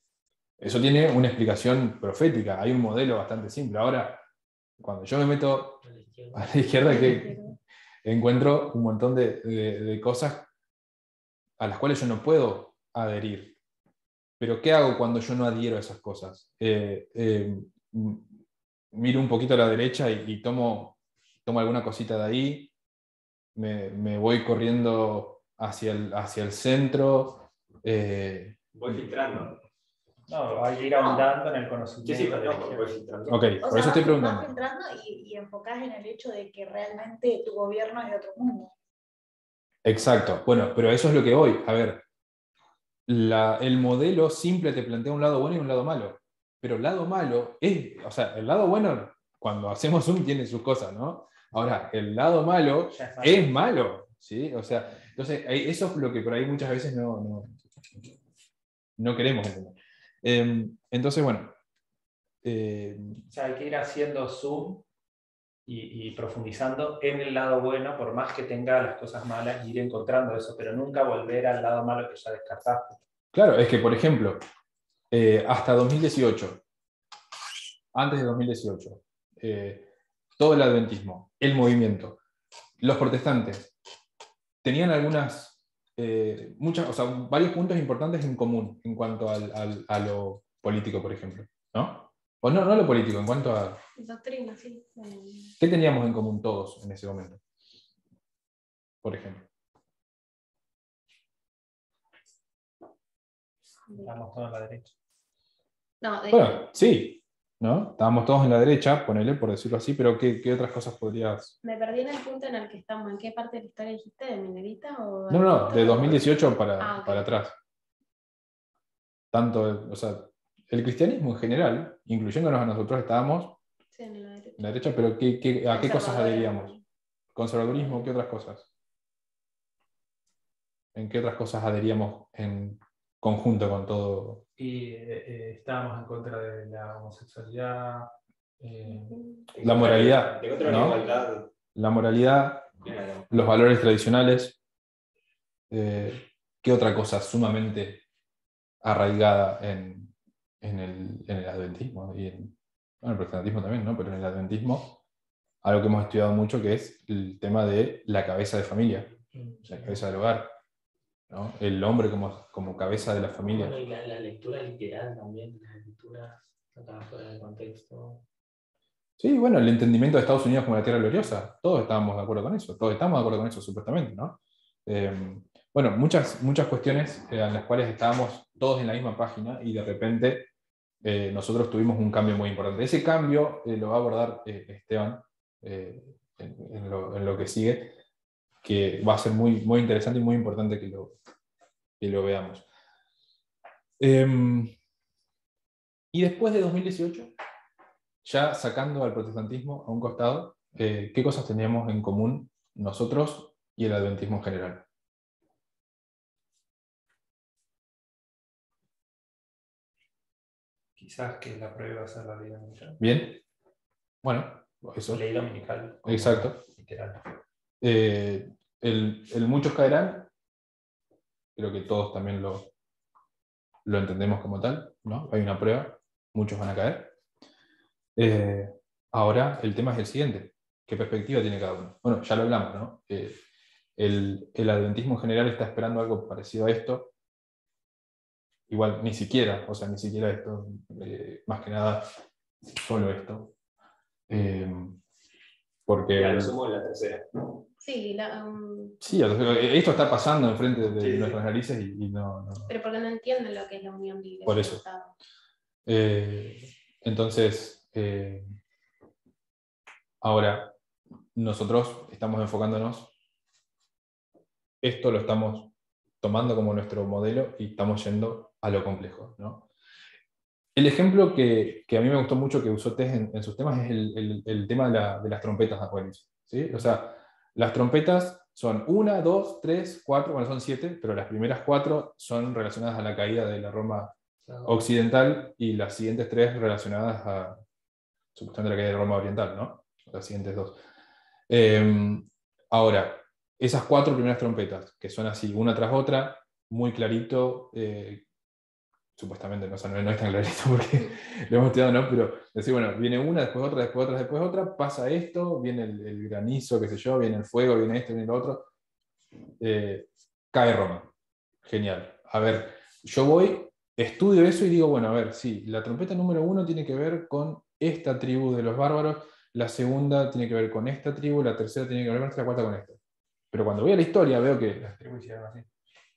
Eso tiene una explicación profética, hay un modelo bastante simple. Ahora, cuando yo me meto a la izquierda, que encuentro un montón de cosas a las cuales yo no puedo adherir. Pero ¿qué hago cuando yo no adhiero a esas cosas? Miro un poquito a la derecha y tomo alguna cosita de ahí, me voy corriendo hacia el centro. Voy filtrando. No, hay que ir ahondando en el conocimiento. Sí, voy filtrando. Ok, O por sea, eso estoy vas preguntando. filtrando y enfocás en el hecho de que realmente tu gobierno es de otro mundo. Exacto. Bueno, pero eso es lo que voy. A ver, el modelo simple te plantea un lado bueno y un lado malo. Pero el lado malo es, o sea, el lado bueno, cuando hacemos zoom, tiene sus cosas, ¿no? Ahora, el lado malo es malo, ¿sí? O sea, entonces, eso es lo que por ahí muchas veces no queremos entender. Entonces, bueno. O sea, hay que ir haciendo zoom y profundizando en el lado bueno, por más que tenga las cosas malas, y ir encontrando eso, pero nunca volver al lado malo que ya descartaste. Claro, es que, por ejemplo, hasta 2018, antes de 2018, todo el adventismo, el movimiento, los protestantes, tenían varios puntos importantes en común en cuanto a lo político, por ejemplo, ¿no? O no lo político, en cuanto a... Doctrina, sí. ¿Qué teníamos en común todos en ese momento? Por ejemplo. Estamos todos en la derecha. No, Bueno, sí, ¿no? Estábamos todos en la derecha, ponele, por decirlo así, pero ¿qué otras cosas podrías...? me perdí en el punto en el que estamos. ¿En qué parte de la historia dijiste? ¿De Minerita o No, de 2018 ok. para atrás. Tanto, o sea, el cristianismo en general, incluyéndonos a nosotros, estábamos Sí, en la derecha. La derecha, pero ¿a qué cosas Conservadora. adheríamos? ¿Conservadurismo? ¿Qué otras cosas? ¿En qué otras cosas adheríamos en conjunto con todo? Y estábamos en contra de la homosexualidad. La moralidad, En contra de la ¿no? igualdad. La moralidad, los valores tradicionales. ¿Qué otra cosa sumamente arraigada en el adventismo? Y en el protestantismo también, ¿no? Pero en el adventismo, algo que hemos estudiado mucho, que es el tema de la cabeza de familia, la cabeza del hogar, ¿no? El hombre como cabeza de la familia. Bueno, y la lectura literal también, las lecturas sacadas fuera del contexto. Sí, bueno, el entendimiento de Estados Unidos como la tierra gloriosa, todos estábamos de acuerdo con eso, todos estamos de acuerdo con eso, supuestamente, ¿no? Bueno, muchas cuestiones en las cuales estábamos todos en la misma página y de repente nosotros tuvimos un cambio muy importante. Ese cambio lo va a abordar Esteban en lo que sigue, que va a ser muy, muy interesante y muy importante que lo veamos. Y después de 2018, ya sacando al protestantismo a un costado, ¿qué cosas teníamos en común nosotros y el adventismo en general? Quizás que la prueba sea la ley dominical. Bien, bueno, eso. Ley dominical. Como Exacto. literal. El muchos caerán, creo que todos también lo entendemos como tal, ¿no? Hay una prueba, muchos van a caer. Ahora el tema es el siguiente, ¿qué perspectiva tiene cada uno? Bueno, ya lo hablamos, ¿no? El adventismo en general está esperando algo parecido a esto. Igual ni siquiera esto, más que nada solo esto. Porque Ya lo sumo en la tercera. Sí, sí, esto está pasando enfrente de Sí. nuestras narices y no. pero porque no entienden lo que es la unión de iglesia Por y eso. Estado. Entonces, ahora nosotros estamos enfocándonos, esto lo estamos tomando como nuestro modelo y estamos yendo a lo complejo, ¿no? El ejemplo que a mí me gustó mucho que usó Tess en sus temas es el tema de las trompetas acuáticas, ¿sí? O sea, las trompetas son 1, 2, 3, 4, bueno, son 7, pero las primeras 4 son relacionadas a la caída de la Roma occidental y las siguientes 3 relacionadas a, supuestamente, la caída de Roma oriental, ¿no? Las siguientes 2. Ahora, esas 4 primeras trompetas, que son así, una tras otra, muy clarito, supuestamente, no es tan clarito porque lo hemos estudiado, ¿no? Pero decir, bueno, viene una, después otra, después otra, después otra, pasa esto, viene el granizo, qué sé yo, viene el fuego, viene esto, viene lo otro. Cae Roma. Genial. A ver, yo voy, estudio eso y digo, bueno, a ver, sí, la trompeta número 1 tiene que ver con esta tribu de los bárbaros, la segunda tiene que ver con esta tribu, la tercera tiene que ver con esta, la cuarta con esta. Pero cuando voy a la historia veo que las tribus hicieron así.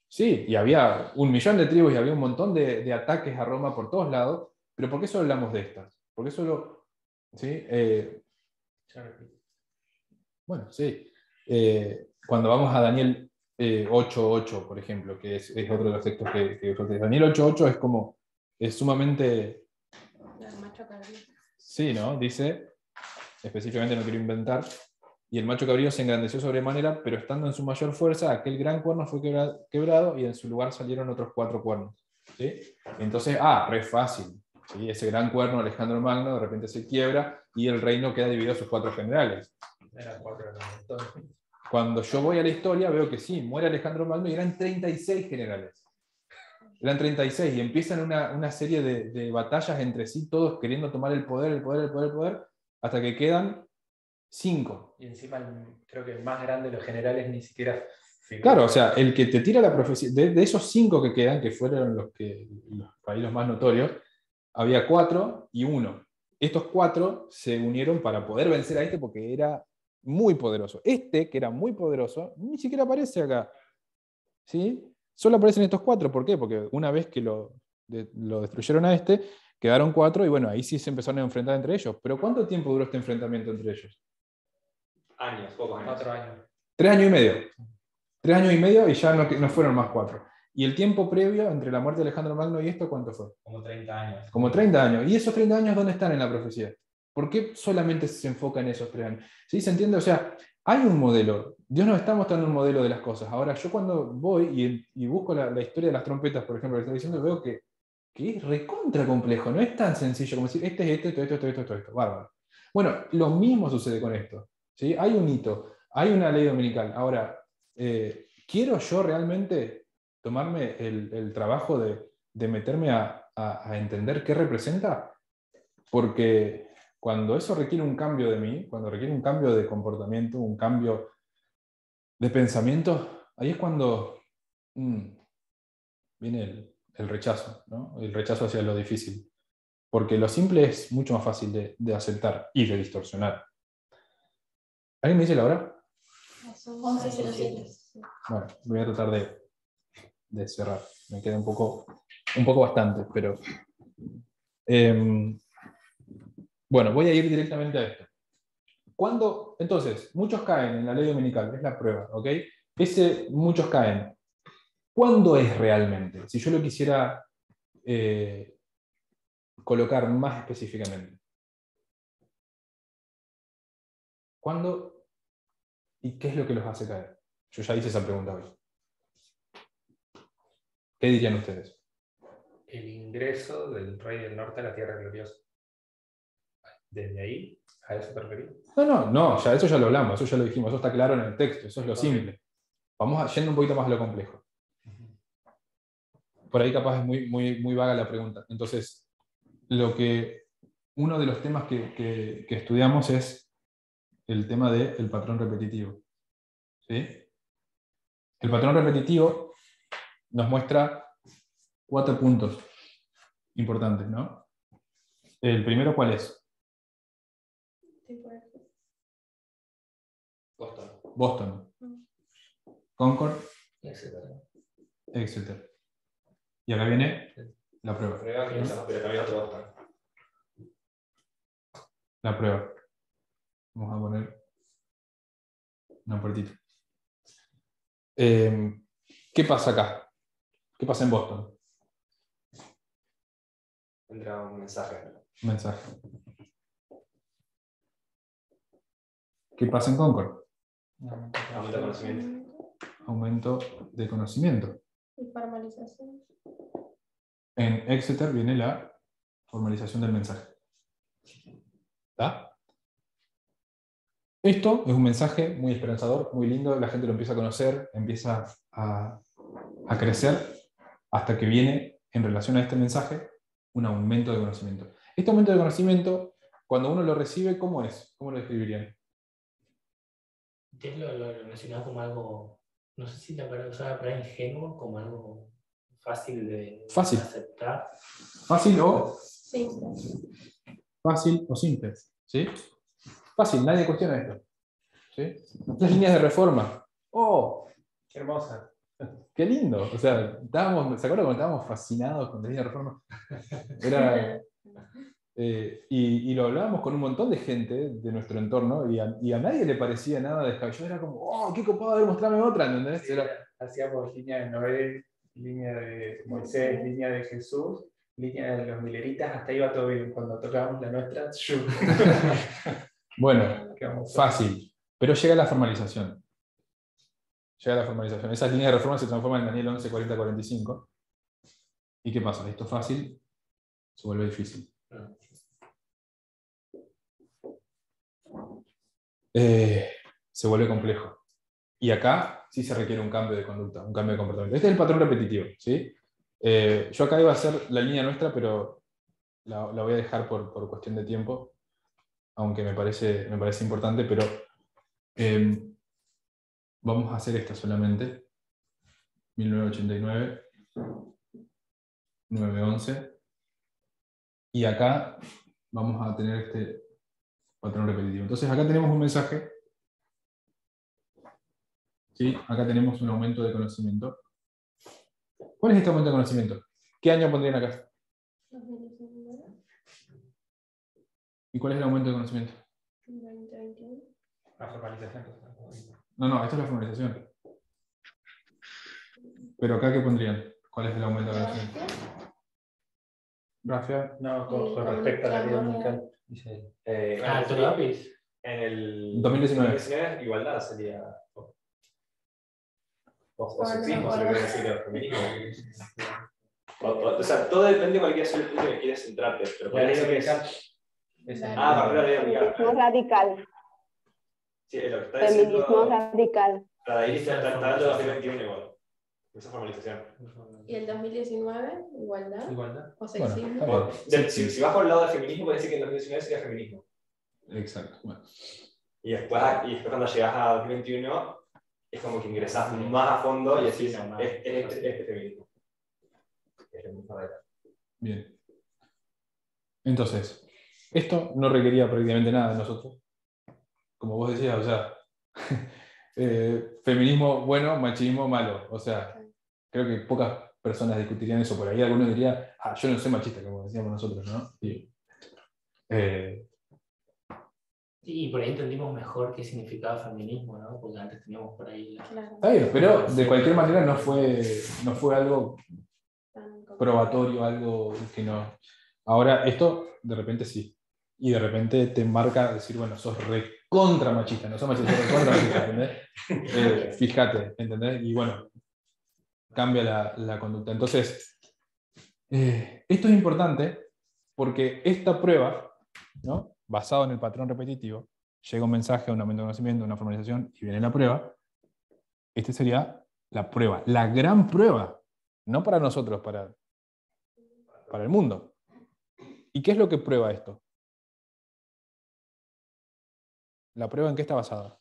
Sí, y había 1.000.000 de tribus y había un montón de ataques a Roma por todos lados, pero ¿por qué solo hablamos de estas? ¿Por qué solo...? ¿Sí? Bueno, sí. Cuando vamos a Daniel 8.8, por ejemplo, que es otro de los textos que usó. Daniel 8.8 es como, es sumamente... El macho cabrío. Sí, ¿no? Dice, específicamente no quiero inventar, y el macho cabrío se engrandeció sobremanera, pero estando en su mayor fuerza, aquel gran cuerno fue quebrado y en su lugar salieron otros 4 cuernos. ¿Sí? Entonces, re fácil. ¿Sí? Ese gran cuerno, Alejandro Magno, de repente se quiebra y el reino queda dividido a sus 4 generales. Eran 4 entonces. Cuando yo voy a la historia veo que sí, muere Alejandro Magno y eran 36 generales. Eran 36 y empiezan una serie de batallas entre sí, todos queriendo tomar el poder, hasta que quedan 5. Y encima, creo que el más grande de los generales ni siquiera figura. Claro, o sea, el que te tira la profecía, de esos 5 que quedan, que fueron los más notorios, había 4 y 1. Estos 4 se unieron para poder vencer a este porque era muy poderoso. Este, que era muy poderoso, ni siquiera aparece acá. ¿Sí? Solo aparecen estos 4. ¿Por qué? Porque una vez que lo destruyeron a este, quedaron 4 y bueno, ahí sí se empezaron a enfrentar entre ellos. Pero ¿cuánto tiempo duró este enfrentamiento entre ellos? Años, pocos años. 4 años. 3 años y medio. 3 años y medio y ya no fueron más 4. ¿Y el tiempo previo entre la muerte de Alejandro Magno y esto cuánto fue? Como 30 años. Como 30 años. ¿Y esos 30 años dónde están en la profecía? ¿Por qué solamente se enfoca en esos 3 años? ¿Sí? ¿Se entiende? O sea, hay un modelo. Dios nos está mostrando un modelo de las cosas. Ahora, yo cuando voy y busco la historia de las trompetas, por ejemplo, que está diciendo, veo que es recontra complejo. No es tan sencillo como decir, este es esto. Bárbaro. Bueno, lo mismo sucede con esto. ¿Sí? Hay un hito, hay una ley dominical. Ahora, ¿quiero yo realmente tomarme el trabajo de meterme a entender qué representa? Porque cuando eso requiere un cambio de mí, cuando requiere un cambio de comportamiento, un cambio de pensamiento, ahí es cuando viene el rechazo, ¿no? El rechazo hacia lo difícil. Porque lo simple es mucho más fácil de aceptar y de distorsionar. ¿Alguien me dice la hora? 11:07. Bueno, voy a tratar de cerrar. Me queda un poco bastante, pero... bueno, voy a ir directamente a esto. Entonces, muchos caen en la ley dominical, es la prueba, ¿ok? Muchos caen. ¿Cuándo es realmente? Si yo lo quisiera colocar más específicamente. ¿Cuándo y qué es lo que los hace caer? Yo ya hice esa pregunta hoy. ¿Qué dirían ustedes? El ingreso del Rey del Norte a la Tierra Gloriosa. ¿Desde ahí? ¿A eso te referís? No, ya eso ya lo hablamos, eso ya lo dijimos, eso está claro en el texto, eso es lo simple. Vamos yendo un poquito más a lo complejo. Por ahí capaz es muy vaga la pregunta. Entonces, uno de los temas que estudiamos es el tema del patrón repetitivo. ¿Sí? El patrón repetitivo nos muestra 4 puntos importantes, ¿no? El primero, ¿cuál es? Boston. Concord. Exeter. Y acá viene la prueba. La prueba. Vamos a poner una puertita. ¿Qué pasa acá? ¿Qué pasa en Boston? Tendrá un mensaje. Mensaje. ¿Qué pasa en Concord? Aumento de conocimiento. Aumento de conocimiento. Y formalización. En Exeter viene la formalización del mensaje. ¿Está? Esto es un mensaje muy esperanzador, muy lindo, la gente lo empieza a conocer, empieza a crecer, hasta que viene, en relación a este mensaje, un aumento de conocimiento. Este aumento de conocimiento, cuando uno lo recibe, ¿cómo es? ¿Cómo lo describirían? Usted lo mencionaba como algo, no sé si la palabra usaba para ingenuo, como algo fácil de aceptar. Fácil o Simple. simple. ¿Sí? Fácil, nadie cuestiona esto. ¿Sí? Las líneas de reforma. ¡Oh! Qué hermosa. ¡Qué lindo! O sea, ¿se acuerdan cuando estábamos fascinados con las líneas de reforma? Era... y lo hablábamos con un montón de gente de nuestro entorno y a nadie le parecía nada descabellado. Era como, ¡oh, qué copado! A ver, mostrame otra, ¿entendés? Sí, hacíamos línea de Noé, línea de Moisés, línea de Jesús, línea de los mileritas, hasta iba todo bien. Cuando tocábamos la nuestra, Bueno, fácil. Pero llega la formalización. Esas líneas de reforma se transforman en Daniel 11, 40, 45. ¿Y qué pasa? Esto fácil se vuelve difícil. Se vuelve complejo. Y acá sí se requiere un cambio de conducta, un cambio de comportamiento. Este es el patrón repetitivo. ¿Sí? Yo acá iba a hacer la línea nuestra, pero la voy a dejar por cuestión de tiempo, aunque me parece importante, pero vamos a hacer esta solamente. 1989, 911. Y acá vamos a tener este patrón repetitivo. Entonces acá tenemos un mensaje. ¿Sí? Acá tenemos un aumento de conocimiento. ¿Cuál es este aumento de conocimiento? ¿Qué año pondrían acá? 2019. ¿Y cuál es el aumento de conocimiento? 2021. La formalización. No, esta es la formalización. Pero acá, ¿qué pondrían? ¿Cuál es el aumento de conocimiento? Rafael. No, con respecto a la ley dominical. Dice, ¿tú lo ves? En el 2019. igualdad sería. O sexismo, se lo quiere decir, o feminismo. O sea, todo depende de cualquier sea el punto que quieres centrarte. Pero La ley parece que dominical. para la ley dominical. Feminismo radical. Sí, es lo que está Feminismo diciendo. radical. Para ahí está dando 2021 igual. Esa formalización. ¿Y el 2019? ¿Igualdad? Igualdad. ¿O sexismo? Bueno, está bien. Si vas por el lado del feminismo, puede decir que en 2019 sería feminismo. Exacto. Bueno. Y después cuando llegas a 2021, es como que ingresas más a fondo y decís, este feminismo. Es el mismo radical. Bien. Entonces, esto no requería prácticamente nada de nosotros. Como vos decías, o sea, feminismo bueno, machismo malo. O sea, creo que pocas personas discutirían eso. Por ahí algunos dirían, yo no soy machista, como decíamos nosotros, ¿no? Y por ahí entendimos mejor qué significaba feminismo, ¿no? Porque antes teníamos por ahí la... Claro. Está bien, pero de cualquier manera no fue algo probatorio, algo que no. Ahora, esto de repente sí. Y de repente te marca decir, bueno, sos recontra machista, no sos machista, sos recontra machista, ¿entendés? Fíjate, ¿entendés? Y bueno, cambia la conducta. Entonces, esto es importante porque esta prueba, ¿no? Basado en el patrón repetitivo, llega un mensaje, un aumento de conocimiento, una formalización, y viene la prueba. Esta sería la prueba, la gran prueba, no para nosotros, para el mundo. ¿Y qué es lo que prueba esto? ¿La prueba en qué está basada?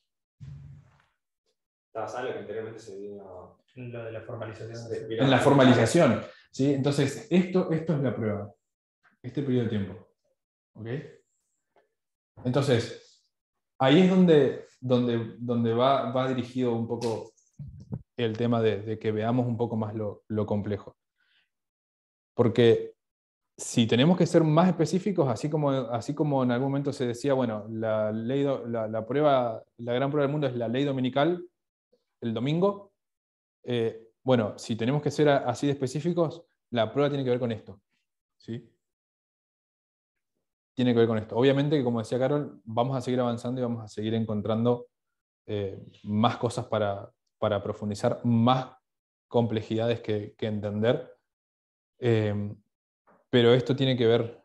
Está basado en lo que anteriormente se vino. Lo de la formalización. En la formalización. ¿Sí? Entonces, esto es la prueba. Este periodo de tiempo. ¿Ok? Entonces, ahí es donde va dirigido un poco el tema de que veamos un poco más lo complejo. Porque si tenemos que ser más específicos, así como en algún momento se decía, bueno, la gran prueba del mundo es la ley dominical, el domingo, bueno, si tenemos que ser así de específicos, la prueba tiene que ver con esto. ¿Sí? Tiene que ver con esto. Obviamente que, como decía Carol, vamos a seguir avanzando y vamos a seguir encontrando más cosas para profundizar, más complejidades que entender. Pero esto tiene que ver,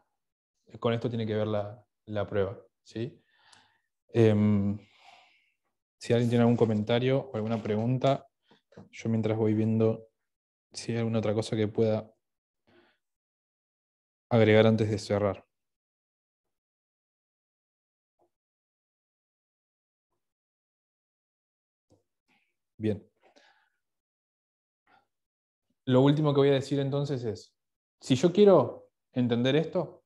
con esto tiene que ver la prueba. ¿Sí? Si alguien tiene algún comentario o alguna pregunta, yo mientras voy viendo si hay alguna otra cosa que pueda agregar antes de cerrar. Bien. Lo último que voy a decir entonces es, si yo quiero entender esto,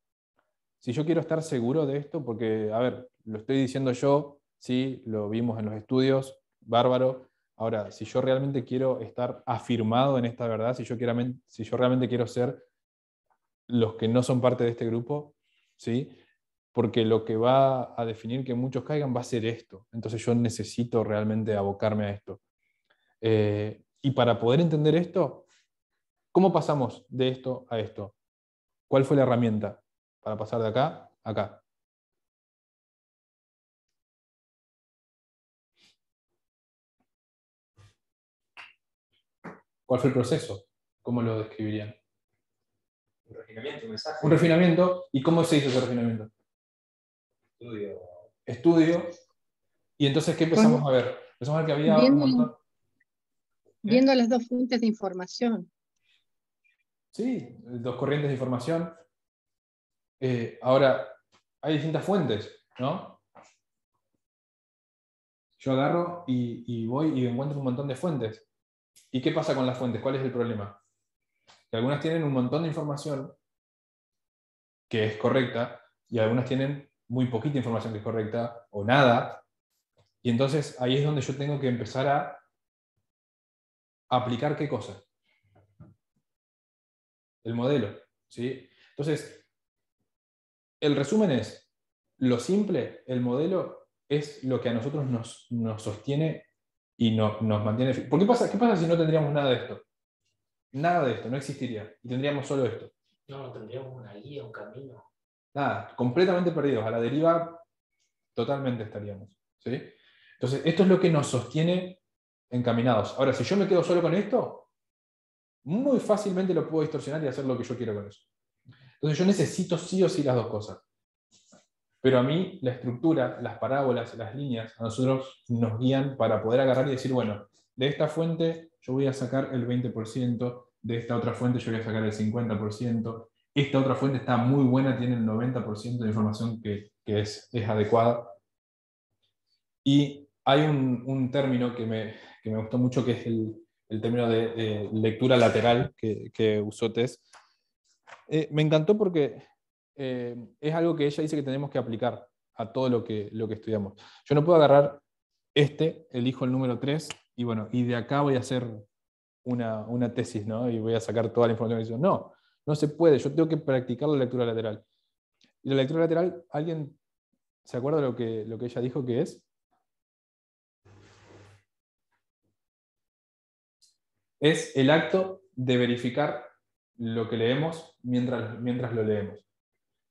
si yo quiero estar seguro de esto, porque, a ver, lo estoy diciendo yo, sí, lo vimos en los estudios, bárbaro. Ahora, si yo realmente quiero estar afirmado en esta verdad, si yo realmente quiero ser los que no son parte de este grupo, ¿sí? Porque lo que va a definir que muchos caigan va a ser esto. Entonces yo necesito realmente abocarme a esto. Y para poder entender esto, ¿cómo pasamos de esto a esto? ¿Cuál fue la herramienta para pasar de acá a acá? ¿Cuál fue el proceso? ¿Cómo lo describirían? Un refinamiento, un mensaje. Un refinamiento. ¿Y cómo se hizo ese refinamiento? Estudio. Y entonces, ¿qué empezamos a ver? Empezamos a ver que había un montón. Viendo las dos fuentes de información. Sí, dos corrientes de información. Ahora, hay distintas fuentes, ¿no? Yo agarro y voy y encuentro un montón de fuentes. ¿Y qué pasa con las fuentes? ¿Cuál es el problema? Que algunas tienen un montón de información que es correcta y algunas tienen muy poquita información que es correcta o nada. Y entonces ahí es donde yo tengo que empezar a aplicar qué cosa. El modelo. ¿Sí? Entonces, el resumen es, lo simple, el modelo es lo que a nosotros nos sostiene y nos mantiene. ¿Por qué pasa si no tendríamos nada de esto? Nada de esto, no existiría. Y tendríamos solo esto. No, tendríamos una guía, un camino. Nada, completamente perdidos, a la deriva totalmente estaríamos, ¿sí? Entonces, esto es lo que nos sostiene encaminados. Ahora, si yo me quedo solo con esto, muy fácilmente lo puedo distorsionar y hacer lo que yo quiero con eso. Entonces, yo necesito sí o sí las dos cosas. Pero a mí la estructura, las parábolas, las líneas, a nosotros nos guían para poder agarrar y decir, bueno, de esta fuente yo voy a sacar el 20%, de esta otra fuente yo voy a sacar el 50%, esta otra fuente está muy buena, tiene el 90% de información que es adecuada. Y hay un término que me gustó mucho, que es el término de lectura lateral que usó Tess. Me encantó porque es algo que ella dice que tenemos que aplicar a todo lo que estudiamos. Yo no puedo agarrar elijo el número 3, y bueno, y de acá voy a hacer una tesis, ¿no? Y voy a sacar toda la información que hizo. No, no se puede, yo tengo que practicar la lectura lateral. Y la lectura lateral, ¿alguien se acuerda lo que ella dijo que es? Es el acto de verificar lo que leemos mientras lo leemos.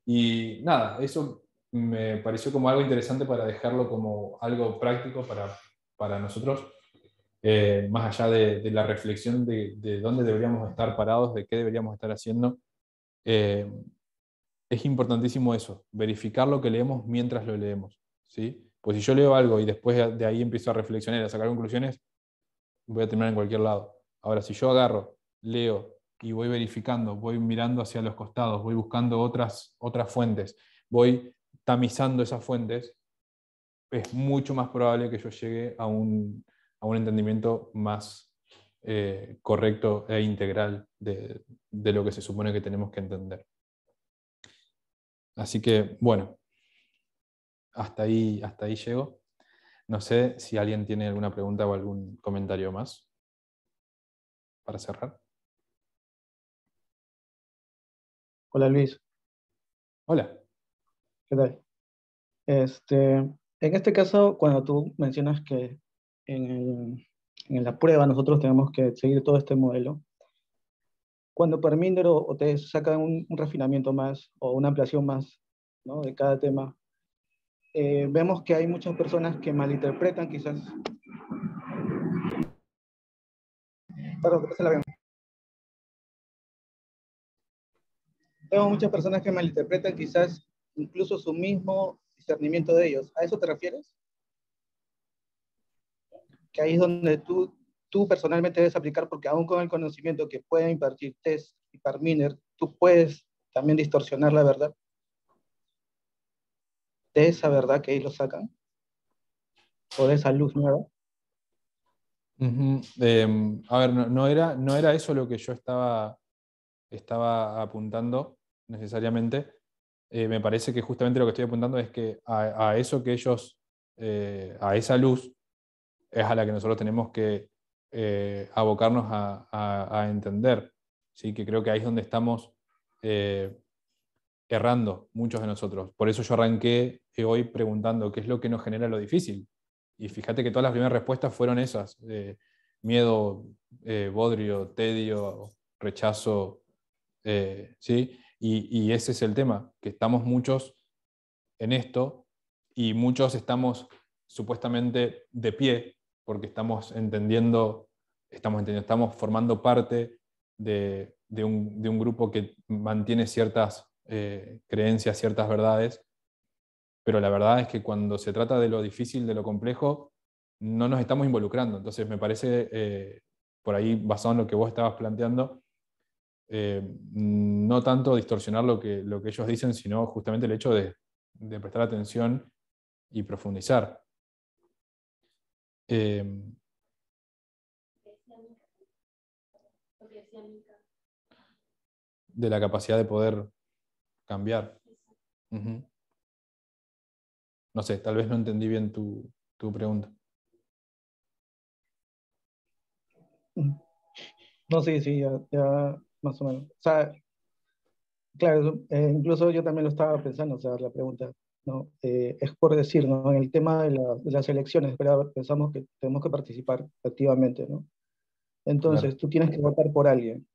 Y nada, eso me pareció como algo interesante para dejarlo como algo práctico para nosotros, más allá de la reflexión de dónde deberíamos estar parados, de qué deberíamos estar haciendo. Es importantísimo eso, verificar lo que leemos mientras lo leemos, ¿sí? Pues si yo leo algo y después de ahí empiezo a reflexionar y a sacar conclusiones, voy a terminar en cualquier lado. Ahora, si yo agarro, leo y voy verificando, voy mirando hacia los costados, voy buscando otras fuentes, voy tamizando esas fuentes, es mucho más probable que yo llegue a un entendimiento más correcto e integral de lo que se supone que tenemos que entender. Así que, bueno, hasta ahí llego. No sé si alguien tiene alguna pregunta o algún comentario más para cerrar. Hola Luis, Hola. ¿qué tal? En este caso, cuando tú mencionas que en la prueba nosotros tenemos que seguir todo este modelo, cuando Parminder o te sacan un refinamiento más o una ampliación más, ¿no?, de cada tema, vemos que hay muchas personas que malinterpretan quizás. Perdón, que se la ven. Vemos muchas personas que malinterpretan quizás incluso su mismo discernimiento de ellos. ¿A eso te refieres? Que ahí es donde tú personalmente debes aplicar, porque aún con el conocimiento que pueden impartir Tess y Parminer, tú puedes también distorsionar la verdad de esa verdad que ellos sacan, o de esa luz nueva. A ver, no era eso lo que yo estaba apuntando necesariamente. Me parece que justamente lo que estoy apuntando es que a eso que ellos, a esa luz, es a la que nosotros tenemos que abocarnos a entender. ¿Sí? Que creo que ahí es donde estamos errando muchos de nosotros. Por eso yo arranqué hoy preguntando qué es lo que nos genera lo difícil. Y fíjate que todas las primeras respuestas fueron esas: miedo, bodrio, tedio, rechazo, ¿sí? Y ese es el tema, que estamos muchos en esto y muchos estamos supuestamente de pie porque estamos formando parte de un grupo que mantiene ciertas creencias, ciertas verdades, pero la verdad es que cuando se trata de lo difícil, de lo complejo, no nos estamos involucrando. Entonces me parece, por ahí basado en lo que vos estabas planteando, no tanto distorsionar lo que ellos dicen, sino justamente el hecho de prestar atención y profundizar. De la capacidad de poder cambiar. No sé, tal vez no entendí bien tu pregunta. No, sí, ya más o menos. O sea, claro, incluso yo también lo estaba pensando, o sea, la pregunta, ¿no? Es por decir, ¿no?, en el tema de las elecciones, pero pensamos que tenemos que participar activamente, ¿no? Entonces, Claro. tú tienes que votar por alguien.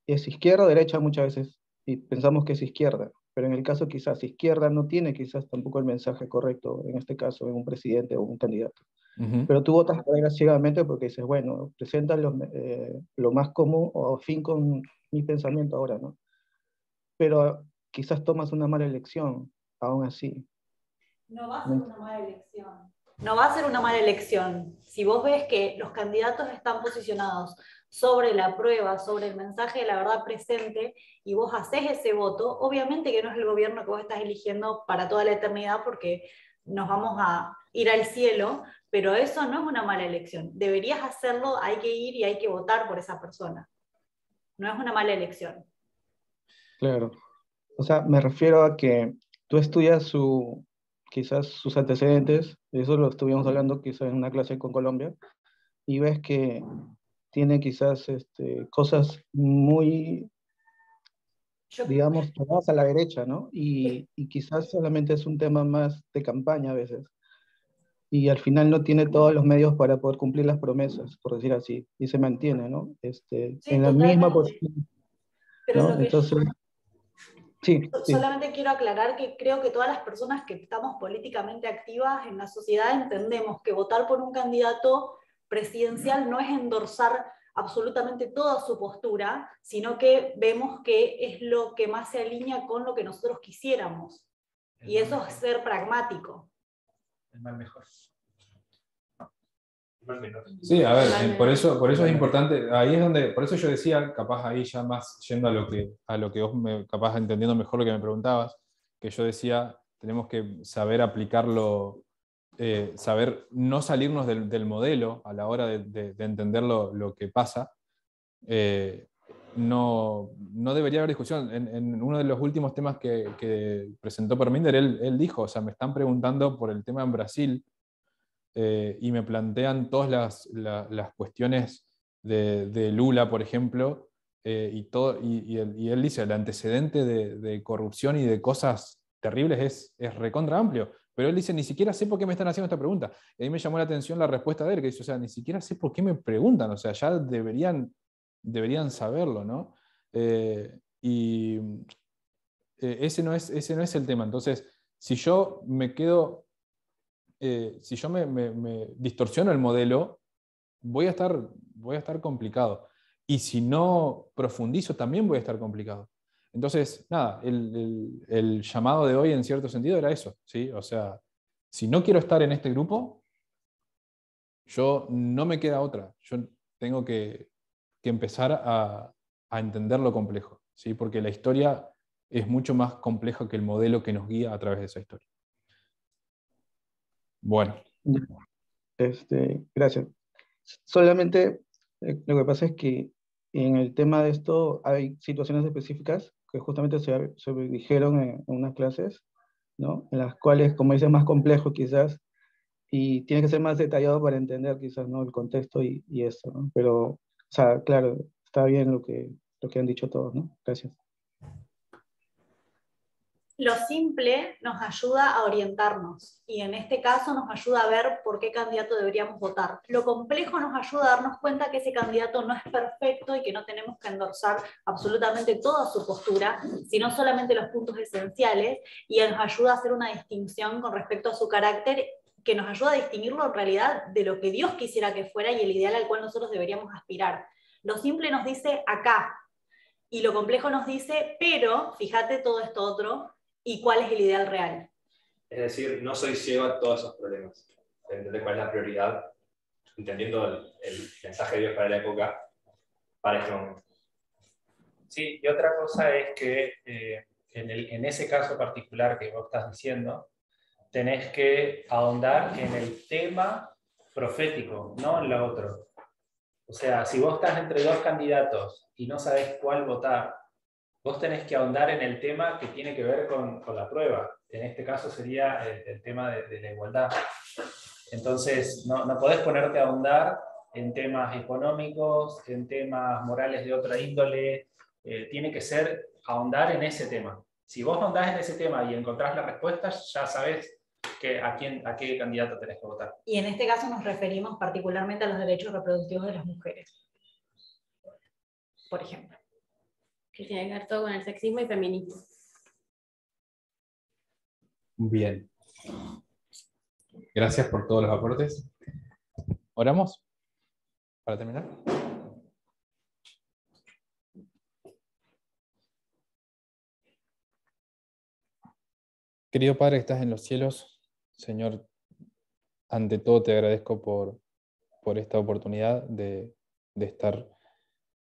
Es izquierda o derecha muchas veces, y pensamos que es izquierda, pero en el caso quizás izquierda no tiene quizás tampoco el mensaje correcto, en este caso, en un presidente o un candidato. Pero tú votas por ella ciegamente porque dices, bueno, presenta lo más común o afín con mi pensamiento ahora, ¿no? Pero quizás tomas una mala elección, aún así. No va a ser una mala elección. No va a ser una mala elección. Si vos ves que los candidatos están posicionados sobre la prueba, sobre el mensaje de la verdad presente, y vos haces ese voto, obviamente que no es el gobierno que vos estás eligiendo para toda la eternidad porque nos vamos a ir al cielo, pero eso no es una mala elección. Deberías hacerlo, hay que ir y hay que votar por esa persona. No es una mala elección. Claro. O sea, me refiero a que tú estudias quizás sus antecedentes, eso lo estuvimos hablando quizás en una clase con Colombia, y ves que tiene quizás cosas muy, digamos, tomadas a la derecha, ¿no? Y quizás solamente es un tema más de campaña a veces. Y al final no tiene todos los medios para poder cumplir las promesas, por decir así, y se mantiene, ¿no? Sí, en la misma posición, pero ¿no? lo que Entonces, sí, sí. solamente quiero aclarar que creo que todas las personas que estamos políticamente activas en la sociedad entendemos que votar por un candidato presidencial no es endorsar absolutamente toda su postura, sino que vemos que es lo que más se alinea con lo que nosotros quisiéramos. Y eso es ser pragmático. El mal mejor. Sí, a ver, por eso es importante, ahí es donde, por eso yo decía, capaz ahí ya más yendo a lo que vos capaz entendiendo mejor lo que me preguntabas, que yo decía, tenemos que saber aplicarlo, saber no salirnos del modelo a la hora de entender lo que pasa. No debería haber discusión. En uno de los últimos temas que presentó Perminder, él dijo, o sea, me están preguntando por el tema en Brasil, y me plantean todas las cuestiones de Lula, por ejemplo, y él dice, el antecedente de corrupción y de cosas terribles es recontra amplio, pero él dice, ni siquiera sé por qué me están haciendo esta pregunta. Y ahí me llamó la atención la respuesta de él, que dice, o sea, ni siquiera sé por qué me preguntan, o sea, ya deberían saberlo, ¿no? Y ese no es el tema. Entonces, si yo me quedo... si yo me distorsiono el modelo, voy a estar complicado. Y si no profundizo, también voy a estar complicado. Entonces, nada, el llamado de hoy en cierto sentido era eso, ¿sí? O sea, si no quiero estar en este grupo, yo no me queda otra. Yo tengo que empezar a entender lo complejo, ¿sí? Porque la historia es mucho más compleja que el modelo que nos guía a través de esa historia. Bueno. Gracias. Solamente lo que pasa es que en el tema de esto hay situaciones específicas que justamente se dijeron en unas clases, ¿no? En las cuales, como dice, es más complejo quizás y tiene que ser más detallado para entender quizás, ¿no? El contexto y eso, ¿no? Pero, o sea, claro, está bien lo que han dicho todos, ¿no? Gracias. Lo simple nos ayuda a orientarnos y en este caso nos ayuda a ver por qué candidato deberíamos votar. Lo complejo nos ayuda a darnos cuenta que ese candidato no es perfecto y que no tenemos que endorsar absolutamente toda su postura, sino solamente los puntos esenciales, y nos ayuda a hacer una distinción con respecto a su carácter que nos ayuda a distinguirlo en realidad de lo que Dios quisiera que fuera y el ideal al cual nosotros deberíamos aspirar. Lo simple nos dice acá y lo complejo nos dice, pero fíjate todo esto otro. ¿Y cuál es el ideal real? Es decir, no soy ciego a todos esos problemas. Entender cuál es la prioridad, entendiendo el mensaje de Dios para la época, para este momento. Sí, y otra cosa es que en ese caso particular que vos estás diciendo, tenés que ahondar en el tema profético, no en lo otro. O sea, si vos estás entre dos candidatos y no sabés cuál votar, vos tenés que ahondar en el tema que tiene que ver con la prueba. En este caso sería el tema de la igualdad. Entonces, no podés ponerte a ahondar en temas económicos, en temas morales de otra índole. Tiene que ser ahondar en ese tema. Si vos ahondás en ese tema y encontrás la respuesta, ya sabés a qué candidato tenés que votar. Y en este caso nos referimos particularmente a los derechos reproductivos de las mujeres, por ejemplo. que tiene que ver todo con el sexismo y feminismo. Bien. Gracias por todos los aportes. ¿Oramos para terminar? Querido Padre que estás en los cielos, Señor, ante todo te agradezco por esta oportunidad de estar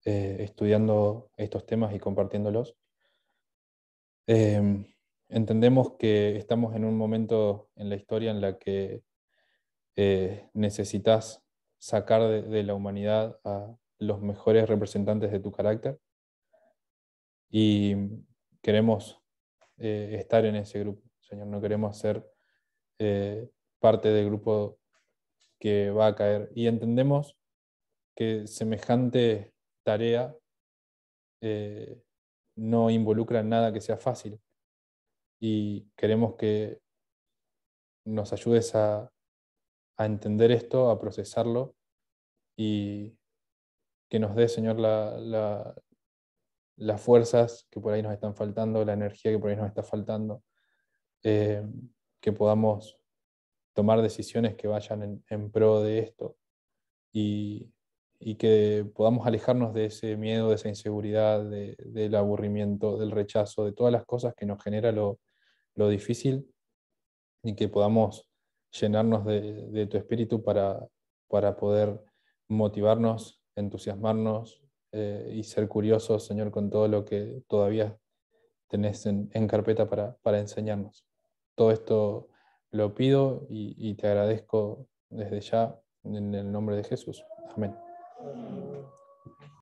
estudiando estos temas y compartiéndolos. Entendemos que estamos en un momento en la historia en la que necesitas sacar de la humanidad a los mejores representantes de tu carácter y queremos estar en ese grupo, Señor. No queremos ser parte del grupo que va a caer. Y entendemos que semejante tarea no involucra nada que sea fácil. Y queremos que nos ayudes a entender esto, a procesarlo y que nos dé, Señor, las fuerzas que por ahí nos están faltando, la energía que por ahí nos está faltando, que podamos tomar decisiones que vayan en pro de esto y que podamos alejarnos de ese miedo, de esa inseguridad, del aburrimiento, del rechazo, de todas las cosas que nos genera lo difícil y que podamos llenarnos de tu espíritu para poder motivarnos, entusiasmarnos y ser curiosos, Señor, con todo lo que todavía tenés en carpeta para enseñarnos. Todo esto lo pido y te agradezco desde ya en el nombre de Jesús. Amén.